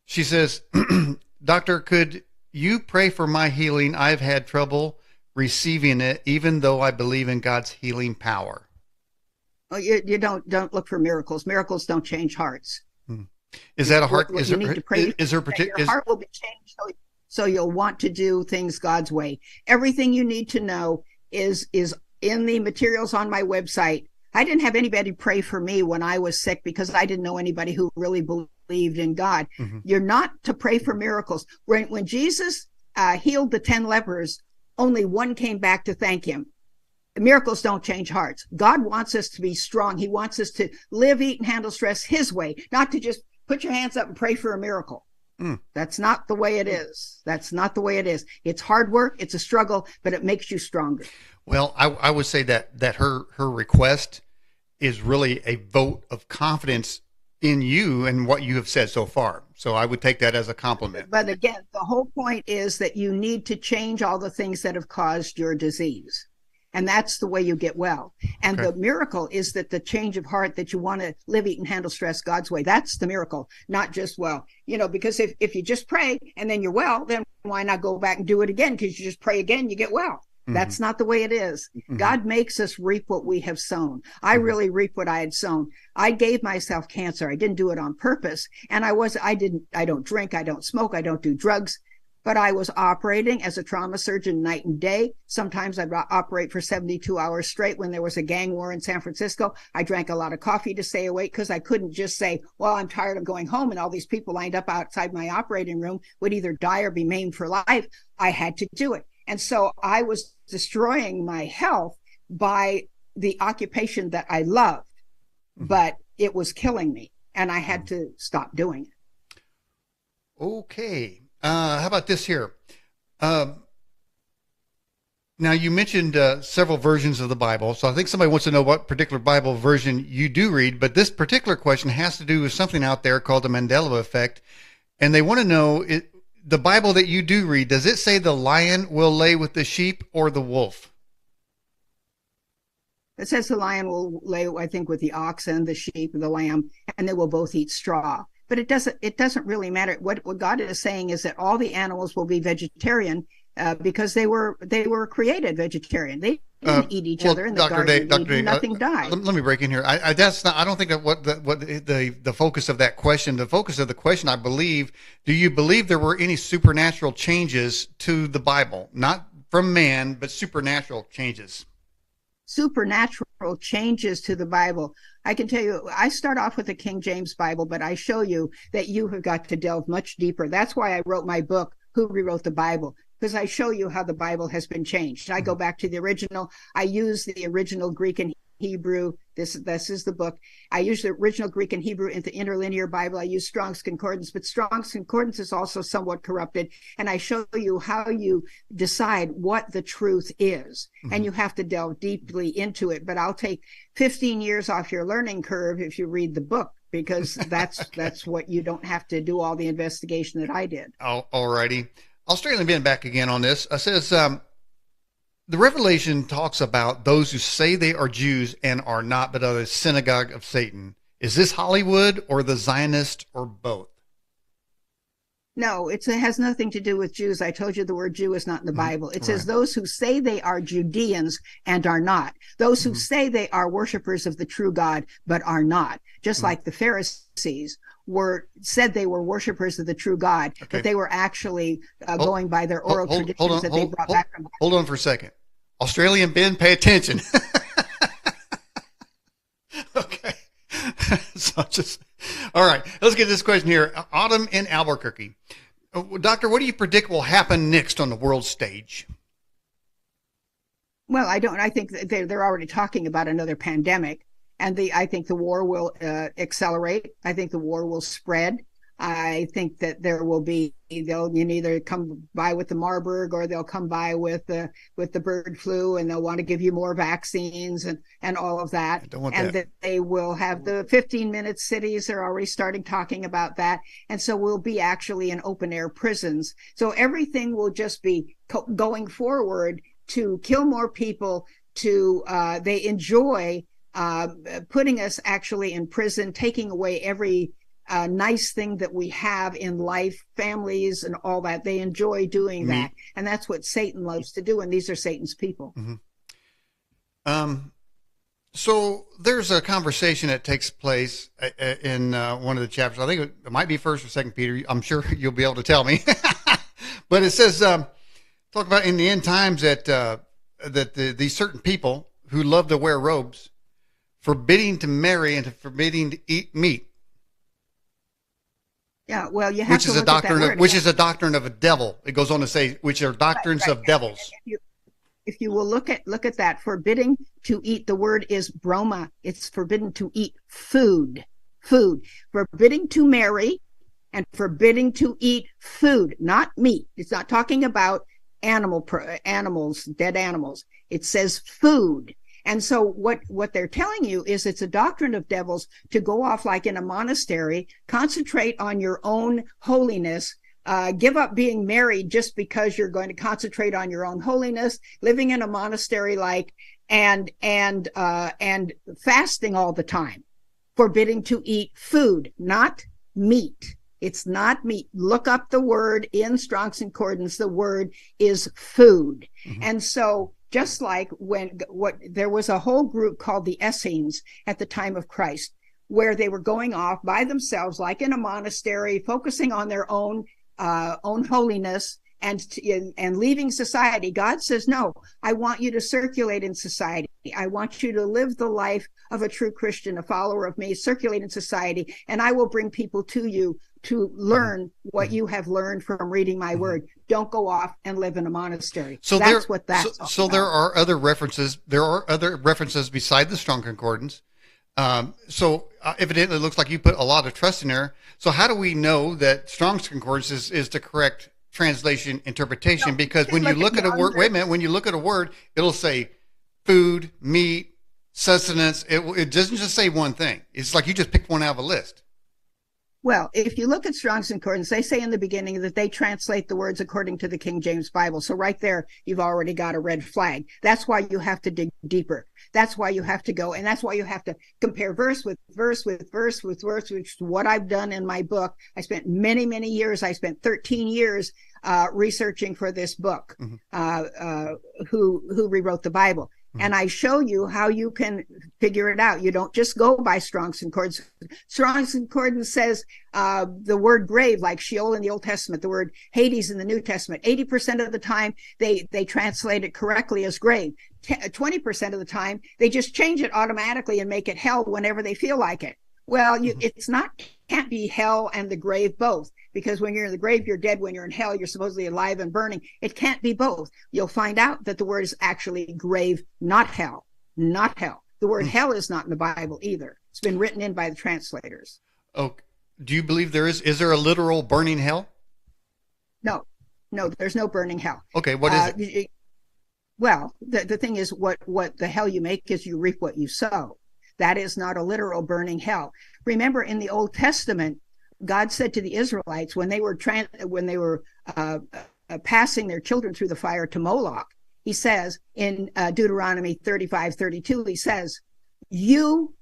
She says, Doctor, could you pray for my healing? I've had trouble receiving it, even though I believe in God's healing power. Oh, you don't look for miracles. Miracles don't change hearts. Is that a heart? Your heart will be changed, so you'll want to do things God's way. Everything you need to know is in the materials on my website. I didn't have anybody pray for me when I was sick because I didn't know anybody who really believed in God. You're not to pray for miracles. When Jesus healed the 10 lepers, only one came back to thank him. Miracles don't change hearts. God wants us to be strong. He wants us to live, eat, and handle stress his way, not to just put your hands up and pray for a miracle. That's not the way it is. That's not the way it is. It's hard work. It's a struggle, but it makes you stronger. Well, I would say that her request is really a vote of confidence in you and what you have said so far. So I would take that as a compliment. But again, the whole point is that you need to change all the things that have caused your disease. And that's the way you get well. And the miracle is that the change of heart, that you want to live, eat, and handle stress God's way. That's the miracle, not just, because if you just pray and then you're well, then why not go back and do it again? Because you just pray again, you get well. That's not the way it is. God makes us reap what we have sown. I really reap what I had sown. I gave myself cancer. I didn't do it on purpose. And I don't drink, I don't smoke, I don't do drugs, but I was operating as a trauma surgeon night and day. Sometimes I'd operate for 72 hours straight. When there was a gang war in San Francisco, I drank a lot of coffee to stay awake because I couldn't just say, well, I'm tired of going home. And all these people lined up outside my operating room would either die or be maimed for life. I had to do it. And so I was destroying my health by the occupation that I loved, but it was killing me, and I had to stop doing it. Okay. How about this here? Now, you mentioned several versions of the Bible, so I think somebody wants to know what particular Bible version you do read, but this particular question has to do with something out there called the Mandela effect, and they want to know, the Bible that you do read, does it say the lion will lay with the sheep or the wolf? It says the lion will lay, I think, with the oxen, the sheep, the lamb, and they will both eat straw. But it doesn't really matter. What God is saying is that all the animals will be vegetarian because they were created vegetarian. They didn't eat each other in the garden. Nothing died. Let me break in here. I don't think that what the focus of that question. The focus of the question, I believe. Do you believe there were any supernatural changes to the Bible, not from man, but supernatural changes? Supernatural changes to the Bible. I can tell you, I start off with the King James Bible, but I show you that you have got to delve much deeper. That's why I wrote my book, Who Rewrote the Bible, because I show you how the Bible has been changed. I go back to the original. I use the original Greek and Hebrew. This is the book. I use the original Greek and Hebrew in the interlinear Bible. I use Strong's Concordance, but Strong's Concordance is also somewhat corrupted. And I show you how you decide what the truth is. And you have to delve deeply into it. But I'll take 15 years off your learning curve if you read the book, because that's what you don't have to do all the investigation that I did. All righty. Australian Ben back again on this. Says the Revelation talks about those who say they are Jews and are not, but are the synagogue of Satan. Is this Hollywood or the Zionist or both? No, it has nothing to do with Jews. I told you the word Jew is not in the Bible. It says those who say they are Judeans and are not. Those who say they are worshipers of the true God, but are not. Just like the Pharisees said they were worshipers of the true God, but they were actually going by their oral traditions that they brought back from God. Hold on for a second. Australian Ben, pay attention. Okay. All right, let's get this question here. Autumn in Albuquerque. Doctor, what do you predict will happen next on the world stage? Well, I think they're already talking about another pandemic, and I think the war will accelerate. I think the war will spread. I think that there will be, they'll either come by with the Marburg or they'll come by with the bird flu, and they'll want to give you more vaccines and all of that. I don't want and that they will have the 15-minute cities. They're already starting talking about that. And so we'll be actually in open air prisons. So everything will just be going forward to kill more people, they enjoy putting us actually in prison, taking away every nice thing that we have in life, families and all that. They enjoy doing that. And that's what Satan loves to do. And these are Satan's people. So there's a conversation that takes place in one of the chapters. I think it might be 1st or 2nd Peter. I'm sure you'll be able to tell me. But it says, talk about in the end times that these certain people who love to wear robes, forbidding to marry and forbidding to eat meat. Yeah, well, you have to look at that word. Which is a doctrine of a devil. It goes on to say, which are doctrines of devils. If you will look at that, forbidding to eat, the word is broma. It's forbidden to eat food. Forbidding to marry and forbidding to eat food, not meat. It's not talking about animals, dead animals. It says food. And so what they're telling you is it's a doctrine of devils to go off like in a monastery, concentrate on your own holiness, give up being married just because you're going to concentrate on your own holiness, living in a monastery and fasting all the time, forbidding to eat food, not meat. It's not meat. Look up the word in Strong's Concordance. The word is food. And so just like there was a whole group called the Essenes at the time of Christ, where they were going off by themselves, like in a monastery, focusing on their own holiness and leaving society. God says, no, I want you to circulate in society. I want you to live the life of a true Christian, a follower of me, circulate in society, and I will bring people to you to learn what you have learned from reading my word. Don't go off and live in a monastery. So that's what that's all about. There are other references. There are other references beside the Strong Concordance. Evidently it looks like you put a lot of trust in there. So how do we know that Strong's Concordance is the correct translation interpretation? Because when you look at a word, when you look at a word, it'll say food, meat, sustenance. It doesn't just say one thing. It's like you just picked one out of a list. Well, if you look at Strong's Concordance, they say in the beginning that they translate the words according to the King James Bible. So right there, you've already got a red flag. That's why you have to dig deeper. That's why you have to go, and that's why you have to compare verse with verse with verse with verse, which is what I've done in my book. I spent many, many years. I spent 13 years researching for this book, who rewrote the Bible. And I show you how you can figure it out. You don't just go by Strong's Concordance. Strong's Concordance says the word grave, like Sheol in the Old Testament, the word Hades in the New Testament. 80% of the time, they translate it correctly as grave. 20% of the time, they just change it automatically and make it hell whenever they feel like it. Well, can't be hell and the grave both, because when you're in the grave, you're dead. When you're in hell, you're supposedly alive and burning. It can't be both. You'll find out that the word is actually grave, not hell, not hell. The word hell is not in the Bible either. It's been written in by the translators. Oh, do you believe is there a literal burning hell? No, there's no burning hell. Okay, what is it? Well, the thing is, what the hell you make is you reap what you sow. That is not a literal burning hell. Remember, in the Old Testament, God said to the Israelites when they were passing their children through the fire to Moloch. He says in Deuteronomy 35:32, he says, you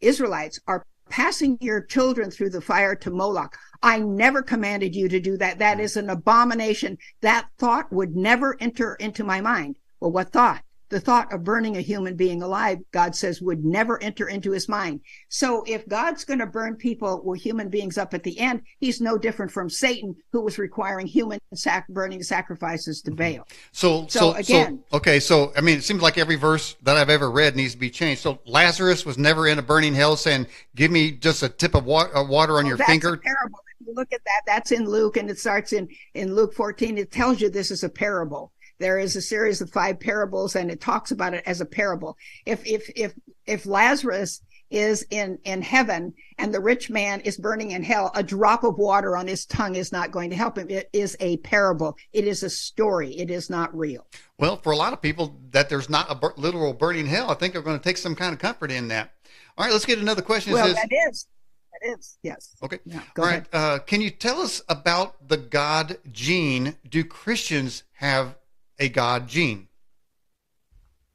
Israelites are passing your children through the fire to Moloch. I never commanded you to do that. That is an abomination. That thought would never enter into my mind. Well, what thought? The thought of burning a human being alive, God says, would never enter into his mind. So if God's going to burn people or human beings up at the end, he's no different from Satan, who was requiring human burning sacrifices to Baal. So I mean, it seems like every verse that I've ever read needs to be changed. So Lazarus was never in a burning hell saying, give me just a tip of water on your finger. That's a parable. If you look at that, that's in Luke, and it starts in Luke 14. It tells you this is a parable. There is a series of 5 parables, and it talks about it as a parable. If Lazarus is in heaven and the rich man is burning in hell, a drop of water on his tongue is not going to help him. It is a parable. It is a story. It is not real. Well, for a lot of people that there's not a literal burning hell, I think they're going to take some kind of comfort in that. All right, let's get another question. Well, that is, yes. Okay. Yeah, all right. Can you tell us about the God gene? Do Christians have a God gene?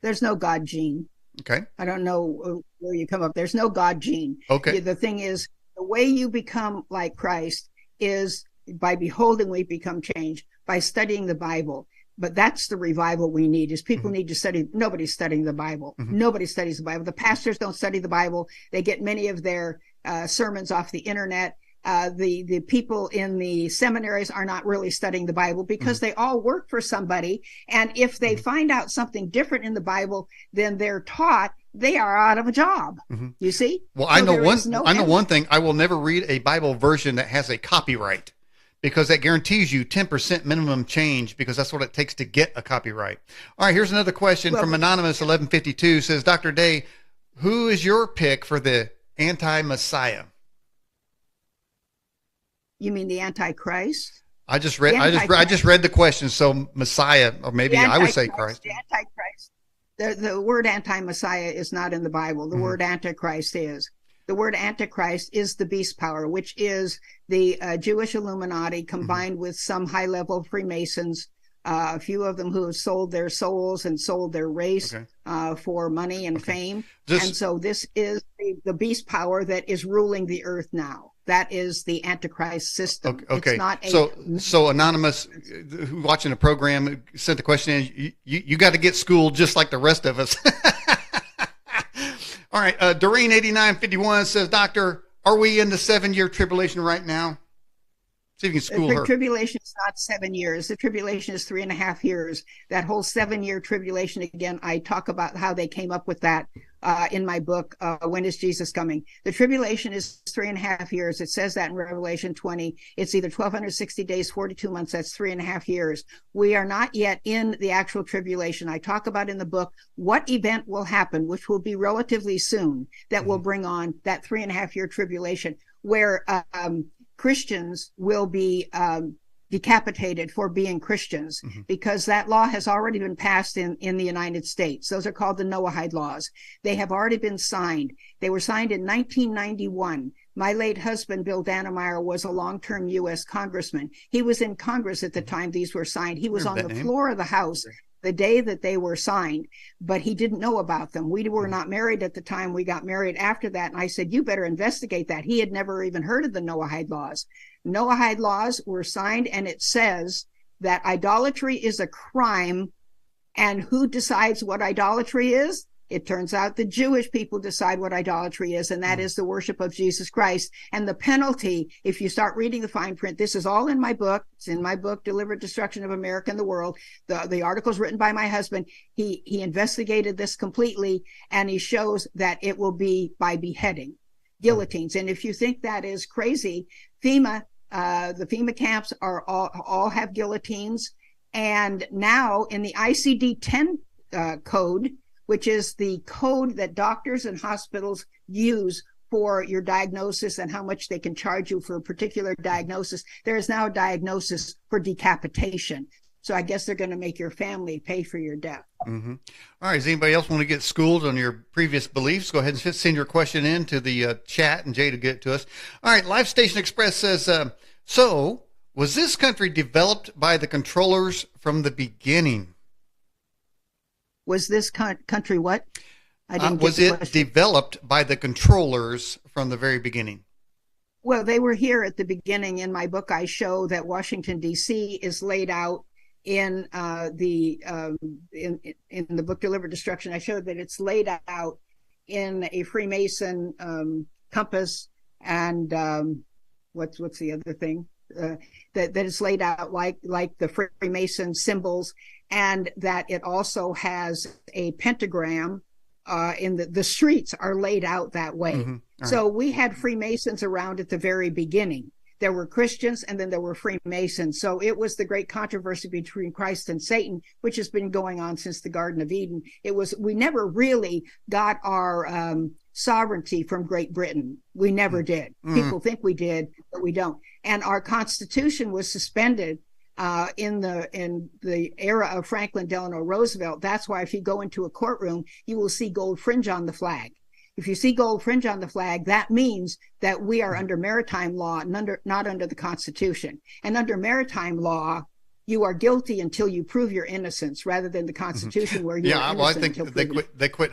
There's no God gene. Okay. I don't know where you come up. There's no God gene. Okay. The thing is, the way you become like Christ is by beholding we become changed, by studying the Bible. But that's the revival we need, is people need to study. Nobody's studying the Bible. Nobody studies the Bible. The pastors don't study the Bible. They get many of their sermons off the internet. The people in the seminaries are not really studying the Bible because they all work for somebody. And if they find out something different in the Bible than they're taught, they are out of a job. You see? Well, I know one thing. I will never read a Bible version that has a copyright, because that guarantees you 10% minimum change, because that's what it takes to get a copyright. All right, here's another question from Anonymous 1152. Says, Dr. Day, who is your pick for the anti-Messiah? You mean the Antichrist? I just read the question. So Messiah, or maybe I would say Christ. The Antichrist. The word anti-Messiah is not in the Bible. The word Antichrist is. The word Antichrist is the beast power, which is the Jewish Illuminati combined with some high-level Freemasons, a few of them who have sold their souls and sold their race for money and fame. And so this is the beast power that is ruling the earth now. That is the Antichrist system. Okay. It's not so Anonymous, who watching the program, sent the question in. You got to get schooled just like the rest of us. All right. Doreen 8951 says, Doctor, are we in the 7-year tribulation right now? See if you can school her. The tribulation is not 7 years. The tribulation is 3.5 years. That whole 7-year tribulation, again, I talk about how they came up with that in my book, When is Jesus Coming? The tribulation is 3.5 years. It says that in Revelation 20. It's either 1,260 days, 42 months. That's 3.5 years. We are not yet in the actual tribulation. I talk about in the book what event will happen, which will be relatively soon, that will bring on that 3.5 year tribulation, where Christians will be decapitated for being Christians, because that law has already been passed in the United States. Those are called the Noahide laws. They have already been signed. They were signed in 1991. My late husband, Bill Dannemeyer, was a long-term U.S. congressman. He was in Congress at the time these were signed. He was on the floor of the House the day that they were signed, but he didn't know about them. We were not married at the time. We got married after that. And I said, you better investigate that. He had never even heard of the Noahide laws. Noahide laws were signed, and it says that idolatry is a crime. And who decides what idolatry is? It turns out the Jewish people decide what idolatry is, and that is the worship of Jesus Christ. And the penalty, if you start reading the fine print, this is all in my book. It's in my book, Deliberate Destruction of America and the World. The article's written by my husband. He investigated this completely, and he shows that it will be by beheading, guillotines. And if you think that is crazy, the FEMA camps are all have guillotines. And now in the ICD-10 code, which is the code that doctors and hospitals use for your diagnosis and how much they can charge you for a particular diagnosis, there is now a diagnosis for decapitation. So I guess they're going to make your family pay for your death. All right. Does anybody else want to get schooled on your previous beliefs? Go ahead and send your question in to the chat, and Jay to get it to us. All right. Life Station Express says, so Was this country developed by the controllers from the beginning? Was this country what? I didn't was get the it question. developed by the controllers from the very beginning? Well, they were here at the beginning. In my book, I show that Washington, D.C. is laid out in in the book Deliberate Destruction. I showed that it's laid out in a Freemason compass, and what's the other thing? That is laid out like the Freemason symbols, and that it also has a pentagram. In the streets are laid out that way. Mm-hmm. So we had Freemasons around at the very beginning. There were Christians, and then there were Freemasons. So it was the great controversy between Christ and Satan, which has been going on since the Garden of Eden. We never really got our sovereignty from Great Britain. We never did. People think we did, but we don't. And our Constitution was suspended in the era of Franklin Delano Roosevelt. That's why if you go into a courtroom, you will see gold fringe on the flag. If you see gold fringe on the flag, that means that we are under maritime law, not under the Constitution. And under maritime law, you are guilty until you prove your innocence, rather than the Constitution where you're innocent. Well, I think they quit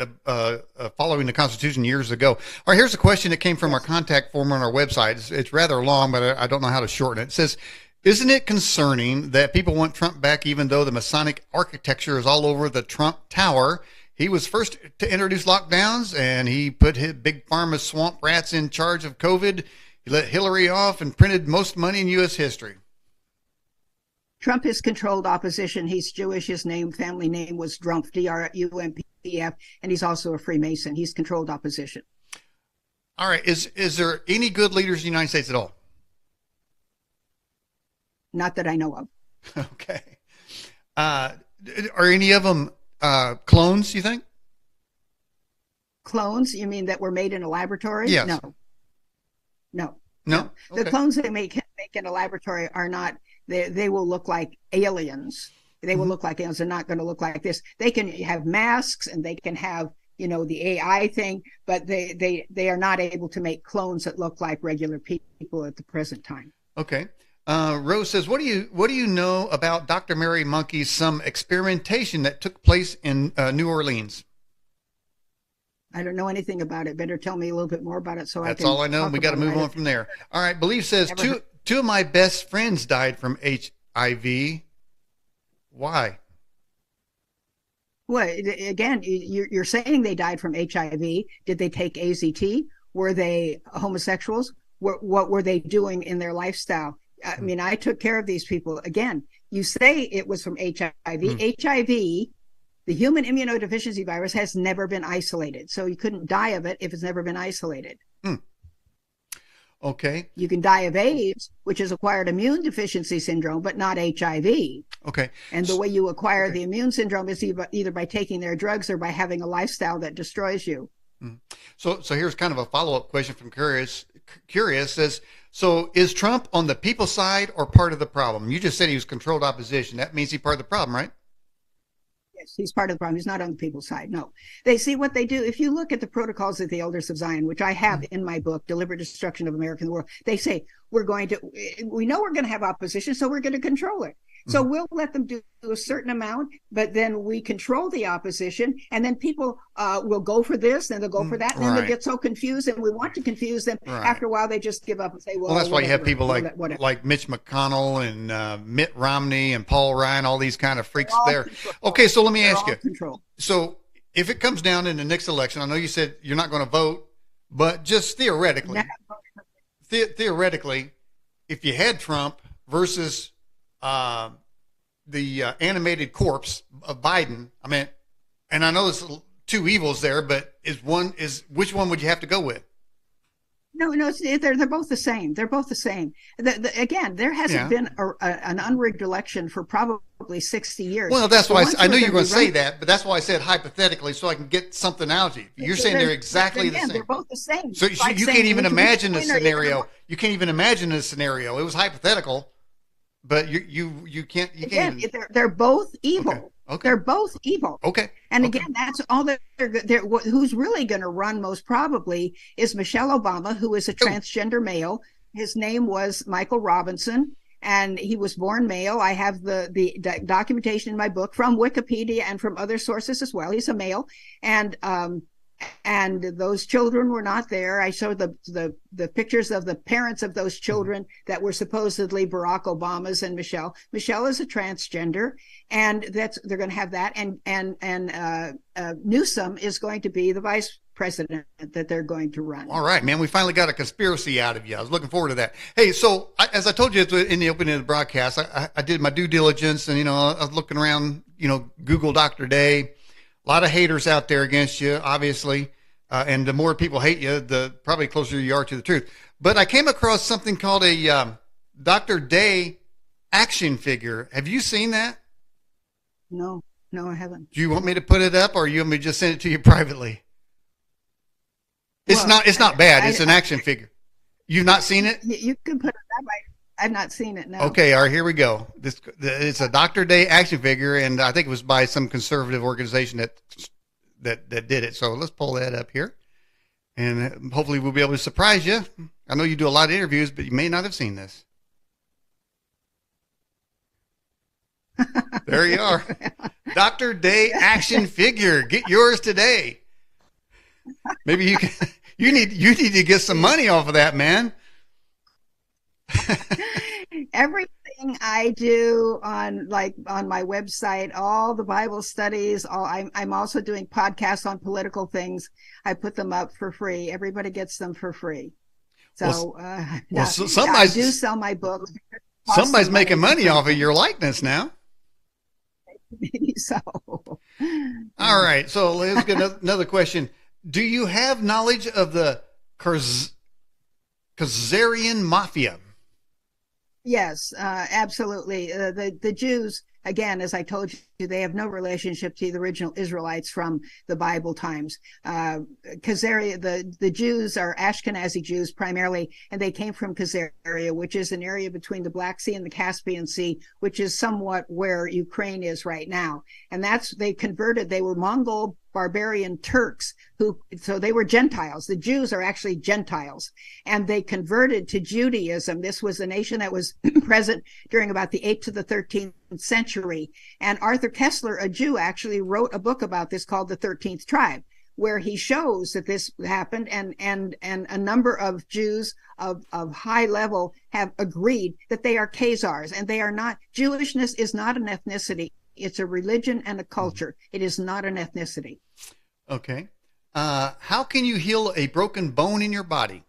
following the Constitution years ago. All right, here's a question that came from our contact form on our website. It's rather long, but I don't know how to shorten it. It says, isn't it concerning that people want Trump back even though the Masonic architecture is all over the Trump Tower? He was first to introduce lockdowns, and he put his big pharma swamp rats in charge of COVID. He let Hillary off and printed most money in U.S. history. Trump has controlled opposition. He's Jewish. His family name was Drumpf, D-R-U-M-P-F, and he's also a Freemason. He's controlled opposition. All right. Is there any good leaders in the United States at all? Not that I know of. Okay. Are any of them clones, you think? Clones? You mean that were made in a laboratory? Yes. No. Okay. The clones they make in a laboratory are not, they will look like aliens. They will look like aliens. They're not going to look like this. They can have masks, and they can have, the AI thing, but they are not able to make clones that look like regular people at the present time. Okay. Rose says, what do you know about Dr. Mary Monkey's some experimentation that took place in New Orleans? I don't know anything about it. Better tell me a little bit more about it. That's all I know. We got to move on from there. All right. Believe says two of my best friends died from HIV. Why? Well, again, you're saying they died from HIV. Did they take AZT? Were they homosexuals? What were they doing in their lifestyle? I mean, I took care of these people. Again, you say it was from HIV. HIV, the human immunodeficiency virus, has never been isolated. So you couldn't die of it if it's never been isolated. Okay. You can die of AIDS, which is acquired immune deficiency syndrome, but not HIV. Okay. And the way you acquire the immune syndrome is either by taking their drugs or by having a lifestyle that destroys you. So here's kind of a follow-up question from Curious says, so is Trump on the people's side or part of the problem? You just said he was controlled opposition. That means he's part of the problem, right? Yes, he's part of the problem. He's not on the people's side. No. They see what they do. If you look at the protocols of the Elders of Zion, which I have in my book, Deliberate Destruction of America and the World, they say, we know we're going to have opposition, so we're going to control it. So we'll let them do a certain amount, but then we control the opposition, and then people will go for this, and they'll go for that, and then they get so confused, and we want to confuse them. After a while, they just give up and say, well, that's why you have people like Mitch McConnell and Mitt Romney and Paul Ryan, all these kind of freaks there. Okay, so let me ask you. So if it comes down in the next election, I know you said you're not going to vote, but just theoretically, if you had Trump versus the animated corpse of Biden, I mean, and I know there's two evils there, but which one would you have to go with? No, they're both the same. They're both the same. Again, there hasn't been an unrigged election for probably 60 years. Well, that's why I knew you were going to say that, but that's why I said hypothetically, so I can get something out of you. You're saying they're exactly the same. They're both the same. So you can't even imagine a scenario. You can't even imagine a scenario. It was hypothetical. But you can't. Again, they're both evil. Okay. They're both evil. Okay. And again, that's all who's really going to run most probably is Michelle Obama, who is a transgender male. His name was Michael Robinson, and he was born male. I have the documentation in my book from Wikipedia and from other sources as well. He's a male, and those children were not there. I showed the pictures of the parents of those children that were supposedly Barack Obama's and Michelle. Michelle is a transgender, and they're going to have that. And Newsom is going to be the vice president that they're going to run. All right, man. We finally got a conspiracy out of you. I was looking forward to that. Hey, so as I told you in the opening of the broadcast, I did my due diligence, and I was looking around. Google Dr. Day. A lot of haters out there against you, obviously. And the more people hate you, the probably closer you are to the truth. But I came across something called a Dr. Day action figure. Have you seen that? No, I haven't. Do you want me to put it up, or you want me to just send it to you privately? It's not bad. It's an action figure. You've not seen it? You can put it up. I've not seen it, no. Okay, all right, here we go. It's a Dr. Day action figure, and I think it was by some conservative organization that did it. So let's pull that up here, and hopefully we'll be able to surprise you. I know you do a lot of interviews, but you may not have seen this. There you are. Dr. Day action figure. Get yours today. Maybe you need to get some money off of that, man. Everything I do on my website, all the Bible studies, I'm also doing podcasts on political things. I put them up for free. Everybody gets them for free. So, I do sell my books. Somebody's making money off of your likeness now. Maybe so. All right. So let's get another question. Do you have knowledge of the Khazarian Mafia? Yes, absolutely. The Jews, again, as I told you, they have no relationship to the original Israelites from the Bible times. Khazaria, the Jews are Ashkenazi Jews primarily, and they came from Khazaria, which is an area between the Black Sea and the Caspian Sea, which is somewhat where Ukraine is right now. And they were Mongol barbarian Turks so they were Gentiles. The Jews are actually Gentiles, and they converted to Judaism. This was a nation that was present during about the 8th to the 13th century. And Arthur Kessler, a Jew, actually wrote a book about this called The 13th Tribe, where he shows that this happened, and a number of Jews of high level have agreed that they are Khazars, and they are not. Jewishness is not an ethnicity. It's a religion and a culture. It is not an ethnicity. Okay. How can you heal a broken bone in your body?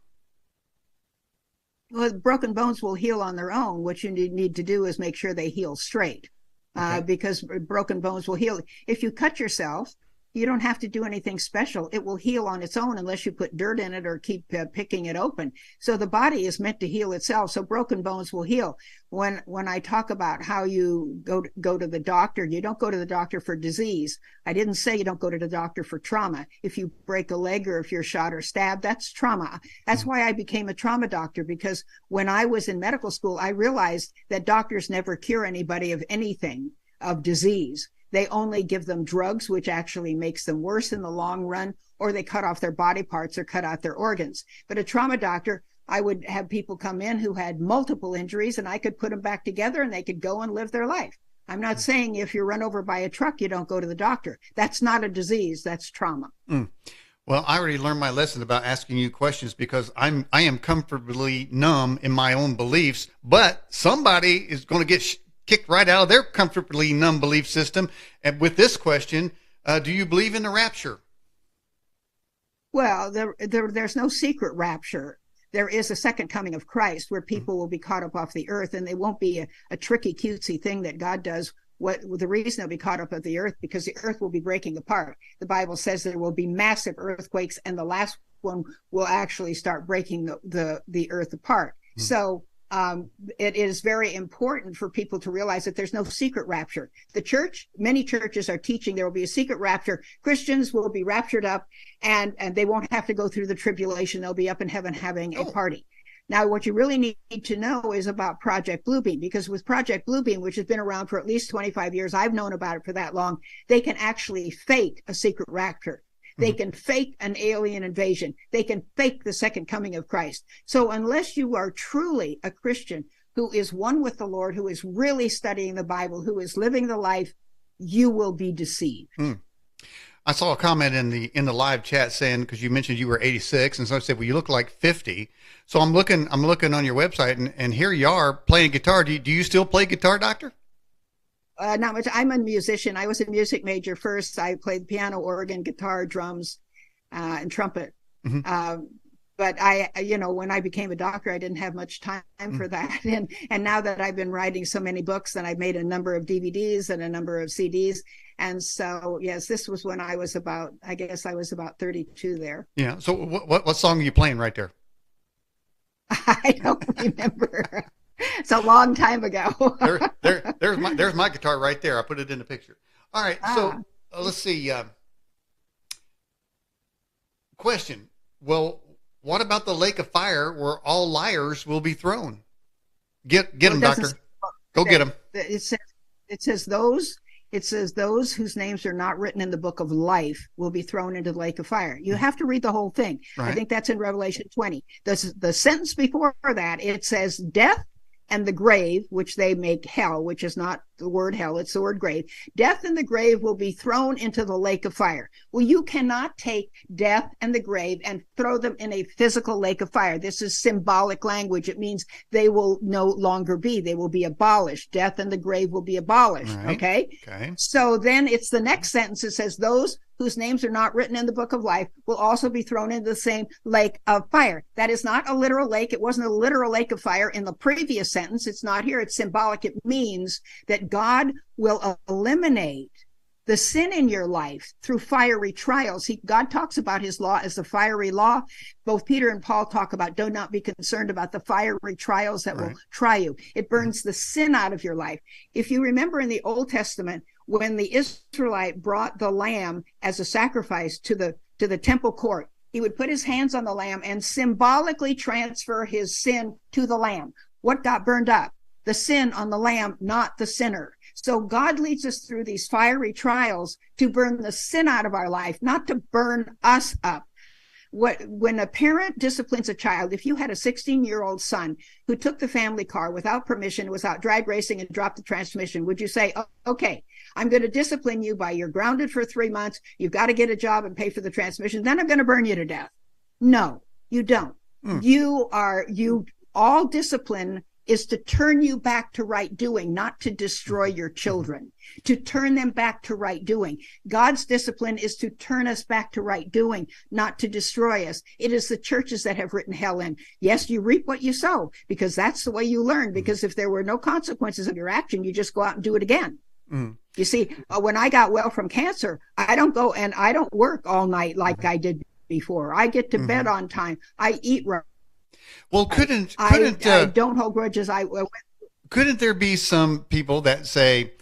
Well, broken bones will heal on their own. What you need to do is make sure they heal straight, because broken bones will heal. If you cut yourself, you don't have to do anything special. It will heal on its own unless you put dirt in it or keep picking it open. So the body is meant to heal itself. So broken bones will heal. When I talk about how you go to the doctor, you don't go to the doctor for disease. I didn't say you don't go to the doctor for trauma. If you break a leg or if you're shot or stabbed, that's trauma. That's why I became a trauma doctor, because when I was in medical school, I realized that doctors never cure anybody of anything, of disease. They only give them drugs, which actually makes them worse in the long run, or they cut off their body parts or cut out their organs. But a trauma doctor, I would have people come in who had multiple injuries, and I could put them back together and they could go and live their life. I'm not saying if you're run over by a truck, you don't go to the doctor. That's not a disease. That's trauma. Well, I already learned my lesson about asking you questions, because I am comfortably numb in my own beliefs, but somebody is going to get kicked right out of their comfortably numb belief system. And with this question, do you believe in the rapture? Well, there's no secret rapture. There is a second coming of Christ where people will be caught up off the earth, and they won't be a tricky, cutesy thing that God does. The reason they'll be caught up at the earth, because the earth will be breaking apart. The Bible says there will be massive earthquakes, and the last one will actually start breaking the earth apart. So it is very important for people to realize that there's no secret rapture. Many churches are teaching there will be a secret rapture. Christians will be raptured up, and they won't have to go through the tribulation. They'll be up in heaven having a party. Now, what you really need to know is about Project Bluebeam, because with Project Bluebeam, which has been around for at least 25 years, I've known about it for that long, they can actually fake a secret rapture. They can fake an alien invasion. They can fake the second coming of Christ. So unless you are truly a Christian who is one with the Lord, who is really studying the Bible, who is living the life, you will be deceived. I saw a comment in the live chat saying, because you mentioned you were 86, and so I said, well, you look like 50. So I'm looking on your website, and here you are playing guitar. Do you still play guitar, Doctor? Not much. I'm a musician. I was a music major first. I played piano, organ, guitar, drums, and trumpet. But when I became a doctor, I didn't have much time for that. And now that I've been writing so many books, and I've made a number of DVDs and a number of CDs. And so, yes, this was when I was about 32 there. Yeah. So what song are you playing right there? I don't remember. It's a long time ago. There's my guitar right there. I put it in the picture. All right. So let's see. Question. Well, what about the lake of fire where all liars will be thrown? Get them, Doctor. Go get them. It says those whose names are not written in the book of life will be thrown into the lake of fire. You have to read the whole thing. Right. I think that's in Revelation 20. The sentence before that, it says death and the grave, which they make hell, which is not the word hell, it's the word grave. Death and the grave will be thrown into the lake of fire. Well, you cannot take death and the grave and throw them in a physical lake of fire. This is symbolic language. It means they will no longer be. They will be abolished. Death and the grave will be abolished. Right. Okay. So then it's the next sentence. It says those whose names are not written in the book of life will also be thrown into the same lake of fire. That is not a literal lake. It wasn't a literal lake of fire in the previous sentence. It's not here. It's symbolic. It means that God will eliminate the sin in your life through fiery trials. God talks about his law as the fiery law. Both Peter and Paul talk about, do not be concerned about the fiery trials that will try you. It burns the sin out of your life. If you remember in the Old Testament, when the Israelite brought the lamb as a sacrifice to the temple court, he would put his hands on the lamb and symbolically transfer his sin to the lamb. What got burned up? The sin on the lamb, not the sinner. So God leads us through these fiery trials to burn the sin out of our life, not to burn us up. When a parent disciplines a child, if you had a 16-year-old son who took the family car without permission, was out drag racing and dropped the transmission, would you say, oh, okay, I'm going to discipline you by you're grounded for 3 months, you've got to get a job and pay for the transmission, then I'm going to burn you to death? No, you don't. All discipline is to turn you back to right doing, not to destroy your children, to turn them back to right doing. God's discipline is to turn us back to right doing, not to destroy us. It is the churches that have written hell in. Yes, you reap what you sow, because that's the way you learn, because if there were no consequences of your action, you just go out and do it again. You see, when I got well from cancer, I don't go and I don't work all night like I did before. I get to bed on time. I eat right. Well, I don't hold grudges. Couldn't there be some people that say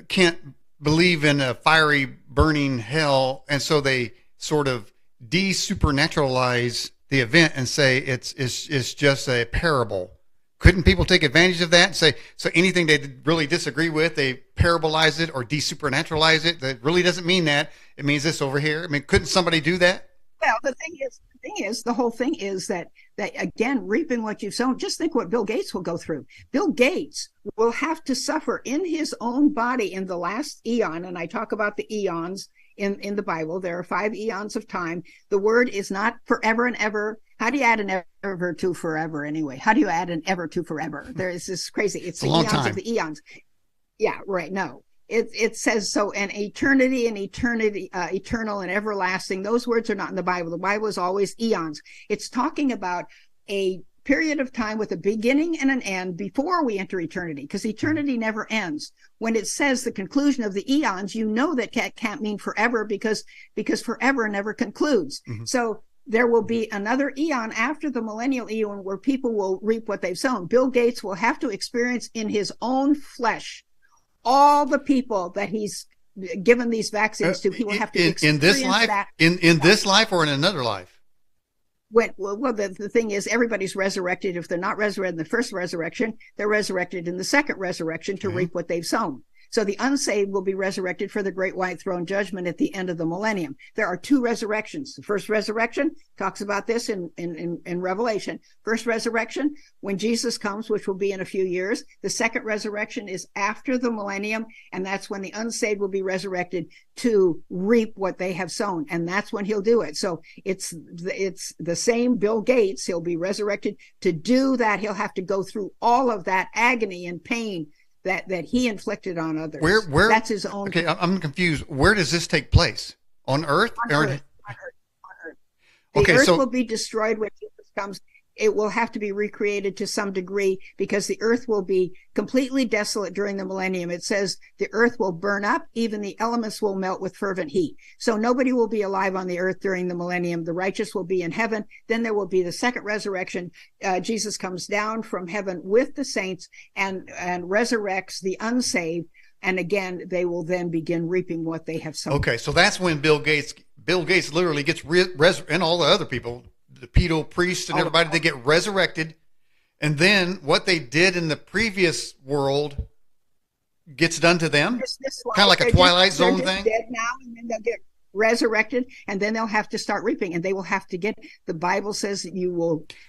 can't believe in a fiery burning hell, and so they sort of de-supernaturalize the event and say it's just a parable? Couldn't people take advantage of that and say, so anything they really disagree with, they parabolize it or de-supernaturalize it? That really doesn't mean that. It means this over here. I mean, couldn't somebody do that? Well, the whole thing is that again, reaping what you've sown. Just think what Bill Gates will go through. Bill Gates will have to suffer in his own body in the last eon. And I talk about the eons in the Bible. There are 5 eons of time. The word is not forever and ever. How do you add an ever to forever anyway? How do you add an ever to forever? There is this crazy. It's the eons of the eons. Yeah, right. No. It says so, and eternity, eternal and everlasting. Those words are not in the Bible. The Bible is always eons. It's talking about a period of time with a beginning and an end before we enter eternity, because eternity never ends. When it says the conclusion of the eons, you know that can't mean forever, because forever never concludes. So there will be another eon after the millennial eon where people will reap what they've sown. Bill Gates will have to experience in his own flesh all the people that he's given these vaccines to. He will have to experience in this life, that. in this life or in another life. The thing is, everybody's resurrected. If they're not resurrected in the first resurrection, they're resurrected in the second resurrection to reap what they've sown. So the unsaved will be resurrected for the great white throne judgment at the end of the millennium. There are two resurrections. The first resurrection talks about this in Revelation. First resurrection, when Jesus comes, which will be in a few years. The second resurrection is after the millennium, and that's when the unsaved will be resurrected to reap what they have sown, and that's when he'll do it. So it's the same Bill Gates. He'll be resurrected to do that. He'll have to go through all of that agony and pain that he inflicted on others. Where that's his own. Okay, I'm confused. Where does this take place? On Earth? On Earth. The Earth will be destroyed when Jesus comes. It will have to be recreated to some degree because the earth will be completely desolate during the millennium. It says the earth will burn up, even the elements will melt with fervent heat. So nobody will be alive on the earth during the millennium. The righteous will be in heaven. Then there will be the second resurrection. Jesus comes down from heaven with the saints and resurrects the unsaved. And again, they will then begin reaping what they have sown. Okay, so that's when Bill Gates literally gets and all the other people, the pedo priests and everybody, they get resurrected, and then what they did in the previous world gets done to them, kind of like a Twilight Zone thing. Dead now, and then they'll get resurrected, and then they'll have to start reaping, and they will have to get. The Bible says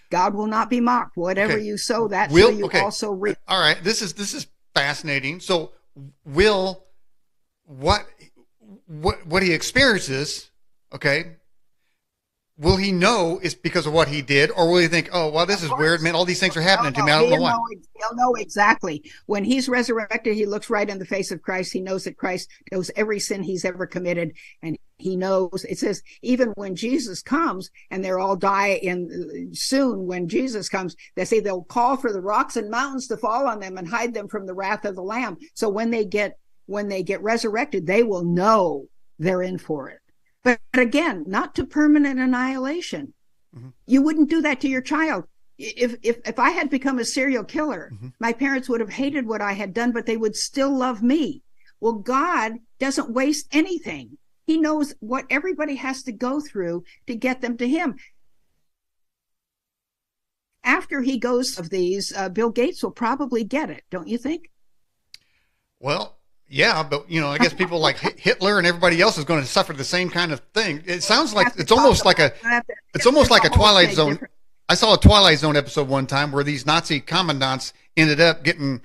God will not be mocked. Whatever you sow, that shall you also reap. All right, this is fascinating. So, will what he experiences, okay? Will he know it's because of what he did, or will he think, oh, well, this is weird, man, all these things are happening to me, I don't know why. He'll know exactly. When he's resurrected, he looks right in the face of Christ. He knows that Christ knows every sin he's ever committed, and he knows. It says, even when Jesus comes, and they'll all die soon when Jesus comes, they say they'll call for the rocks and mountains to fall on them and hide them from the wrath of the Lamb. So when they get resurrected, they will know they're in for it. But again, not to permanent annihilation. Mm-hmm. You wouldn't do that to your child. If I had become a serial killer, mm-hmm. my parents would have hated what I had done, but they would still love me. Well, God doesn't waste anything. He knows what everybody has to go through to get them to him. After he goes of these, Bill Gates will probably get it, don't you think? Well, yeah, but I guess people like Hitler and everybody else is going to suffer the same kind of thing. It sounds like it's almost like a Twilight Zone. Different. I saw a Twilight Zone episode one time where these Nazi commandants ended up getting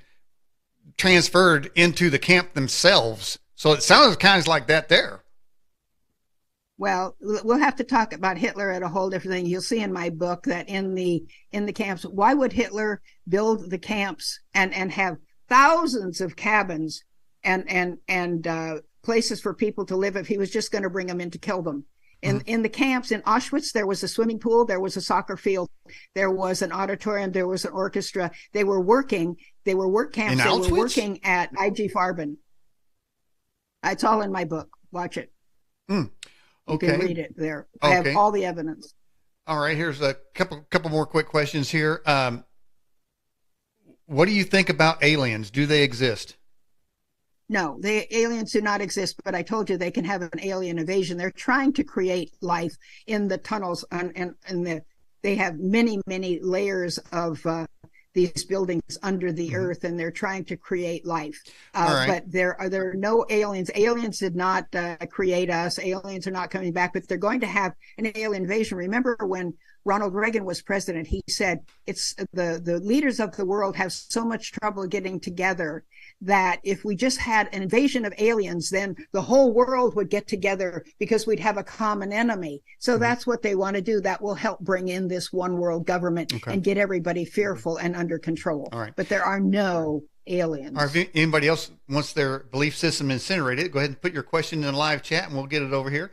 transferred into the camp themselves. So it sounds kind of like that there. Well, we'll have to talk about Hitler at a whole different thing. You'll see in my book that in the camps, why would Hitler build the camps and have thousands of cabins and places for people to live if he was just going to bring them in to kill them? In the camps in Auschwitz, there was a swimming pool, there was a soccer field, there was an auditorium, there was an orchestra. They were work camps. They were working at IG Farben. It's all in my book. Watch it. Okay. You can read it there. I have all the evidence. All right. Here's a couple more quick questions here. What do you think about aliens? Do they exist? No, the aliens do not exist, but I told you they can have an alien invasion. They're trying to create life in the tunnels, and they have many, many layers of these buildings under the earth, and they're trying to create life. But there are no aliens. Aliens did not create us. Aliens are not coming back, but they're going to have an alien invasion. Remember when Ronald Reagan was president, he said it's the leaders of the world have so much trouble getting together that if we just had an invasion of aliens, then the whole world would get together because we'd have a common enemy. So that's what they want to do. That will help bring in this one world government and get everybody fearful and under control. All right. But there are no aliens. All right, if anybody else wants their belief system incinerated, go ahead and put your question in the live chat and we'll get it over here.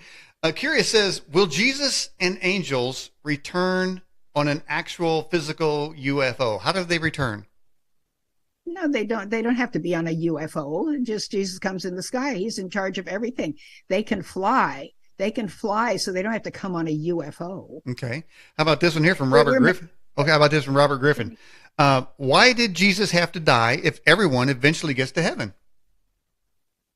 Curious says, will Jesus and angels return on an actual physical UFO? How do they return? No, they don't. They don't have to be on a UFO. Just Jesus comes in the sky. He's in charge of everything. They can fly. So they don't have to come on a UFO. Okay. How about this one here from Robert Griffin? Okay. How about this from Robert Griffin? Why did Jesus have to die if everyone eventually gets to heaven?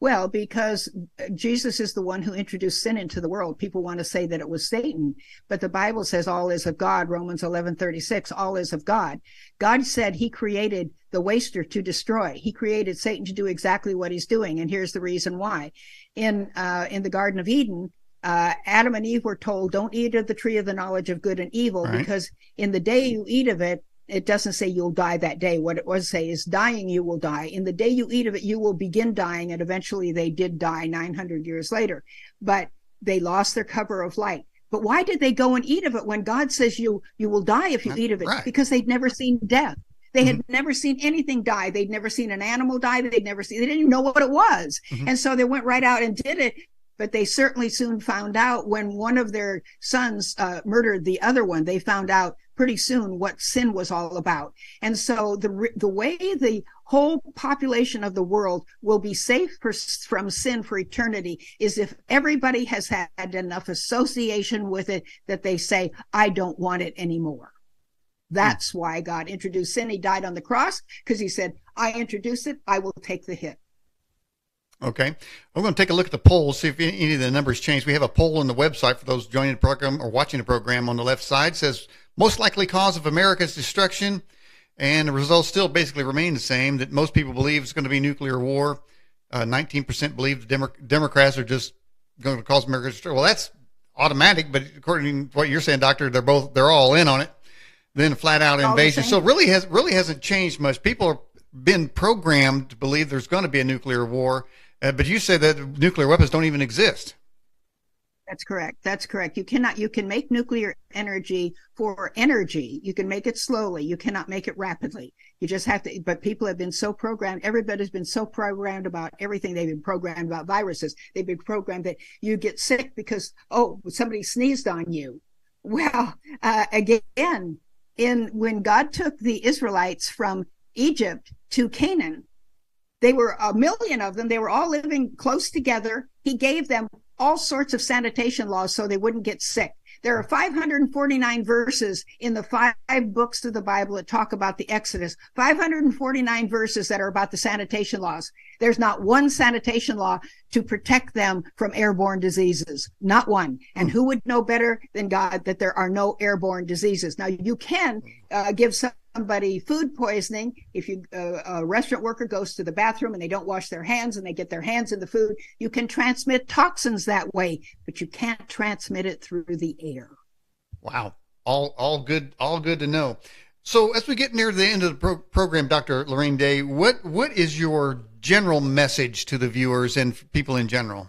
Well, because Jesus is the one who introduced sin into the world. People want to say that it was Satan, but the Bible says all is of God. Romans 11:36, all is of God. God said he created the waster to destroy. He created Satan to do exactly what he's doing. And here's the reason why. In the Garden of Eden, Adam and Eve were told, don't eat of the tree of the knowledge of good and evil, right? Because in the day you eat of it, it doesn't say you'll die that day. What it was say is dying, you will die. In the day you eat of it, you will begin dying. And eventually they did die 900 years later, but they lost their cover of light. But why did they go and eat of it when God says you will die if you eat of it? Right. Because they'd never seen death. They had never seen anything die. They'd never seen an animal die. They didn't even know what it was. And so they went right out and did it. But they certainly soon found out when one of their sons murdered the other one. They found out pretty soon what sin was all about. And so the way the whole population of the world will be safe from sin for eternity is if everybody has had enough association with it that they say, I don't want it anymore. That's why God introduced sin. He died on the cross because he said, I introduced it, I will take the hit. Okay. We're going to take a look at the polls, see if any of the numbers change. We have a poll on the website for those joining the program or watching the program. On the left side it says most likely cause of America's destruction, and the results still basically remain the same, that most people believe it's going to be nuclear war. 19% believe the Democrats are just going to cause America's destruction. Well, that's automatic, but according to what you're saying, Doctor, they're all in on it. Then a flat out invasion. So it really hasn't changed much. People have been programmed to believe there's going to be a nuclear war. But you say that nuclear weapons don't even exist. That's correct. That's correct. You can make nuclear energy for energy. You can make it slowly. You cannot make it rapidly. You just have to, but people have been so programmed. Everybody's been so programmed about everything. They've been programmed about viruses. They've been programmed that you get sick because, somebody sneezed on you. Well, again, when God took the Israelites from Egypt to Canaan, they were 1 million of them. They were all living close together. He gave them all sorts of sanitation laws so they wouldn't get sick. There are 549 verses in the 5 books of the Bible that talk about the Exodus, 549 verses that are about the sanitation laws. There's not one sanitation law to protect them from airborne diseases, not one. And who would know better than God that there are no airborne diseases? Now, you can give somebody food poisoning if a restaurant worker goes to the bathroom and they don't wash their hands and they get their hands in the food. You can transmit toxins that way, but you can't transmit it through the air. Wow. All good to know. So as we get near the end of the program, Dr. Lorraine Day, what is your general message to the viewers and people in general?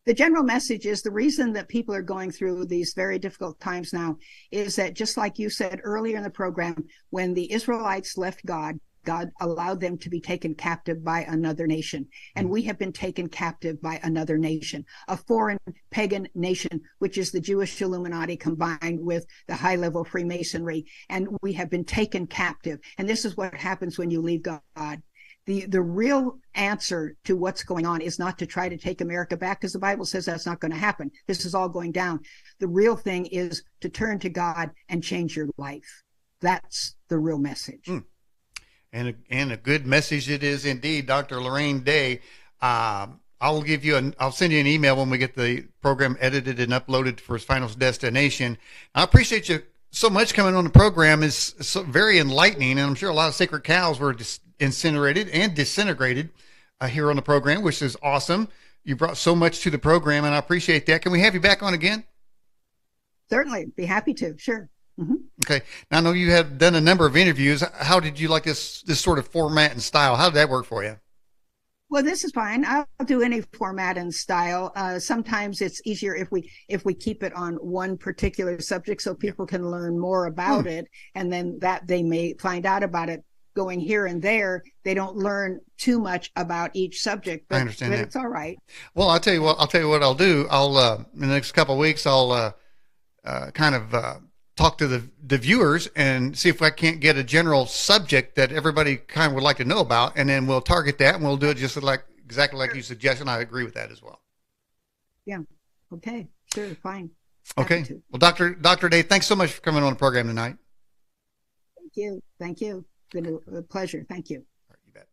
The general message is the reason that people are going through these very difficult times now is that, just like you said earlier in the program, when the Israelites left God, God allowed them to be taken captive by another nation. And we have been taken captive by another nation, a foreign pagan nation, which is the Jewish Illuminati combined with the high-level Freemasonry. And we have been taken captive. And this is what happens when you leave God. The real answer to what's going on is not to try to take America back, because the Bible says that's not going to happen. This is all going down. The real thing is to turn to God and change your life. That's the real message. And a good message it is indeed, Dr. Lorraine Day. I'll send you an email when we get the program edited and uploaded for its final destination. I appreciate you so much coming on the program. Is so very enlightening, and I'm sure a lot of sacred cows were incinerated and disintegrated here on the program, which is awesome. You brought so much to the program, and I appreciate that. Can we have you back on again? Certainly, be happy to. Sure. Okay. Now, I know you have done a number of interviews. How did you like this sort of format and style? How did that work for you? Well, this is fine. I'll do any format and style. Sometimes it's easier if we keep it on one particular subject so people can learn more about it, and then that they may find out about it going here and there. They don't learn too much about each subject, but, I understand that. It's all right. Well, I'll tell you what I'll do. I'll in the next couple of weeks, I'll talk to the viewers and see if I can't get a general subject that everybody kind of would like to know about, and then we'll target that and we'll do it just exactly like you suggested. I agree with that as well. Yeah. Okay. Sure. Fine. Okay. Well, Dr. Day, thanks so much for coming on the program tonight. Thank you. Thank you. It's been a pleasure. Thank you. All right, you bet.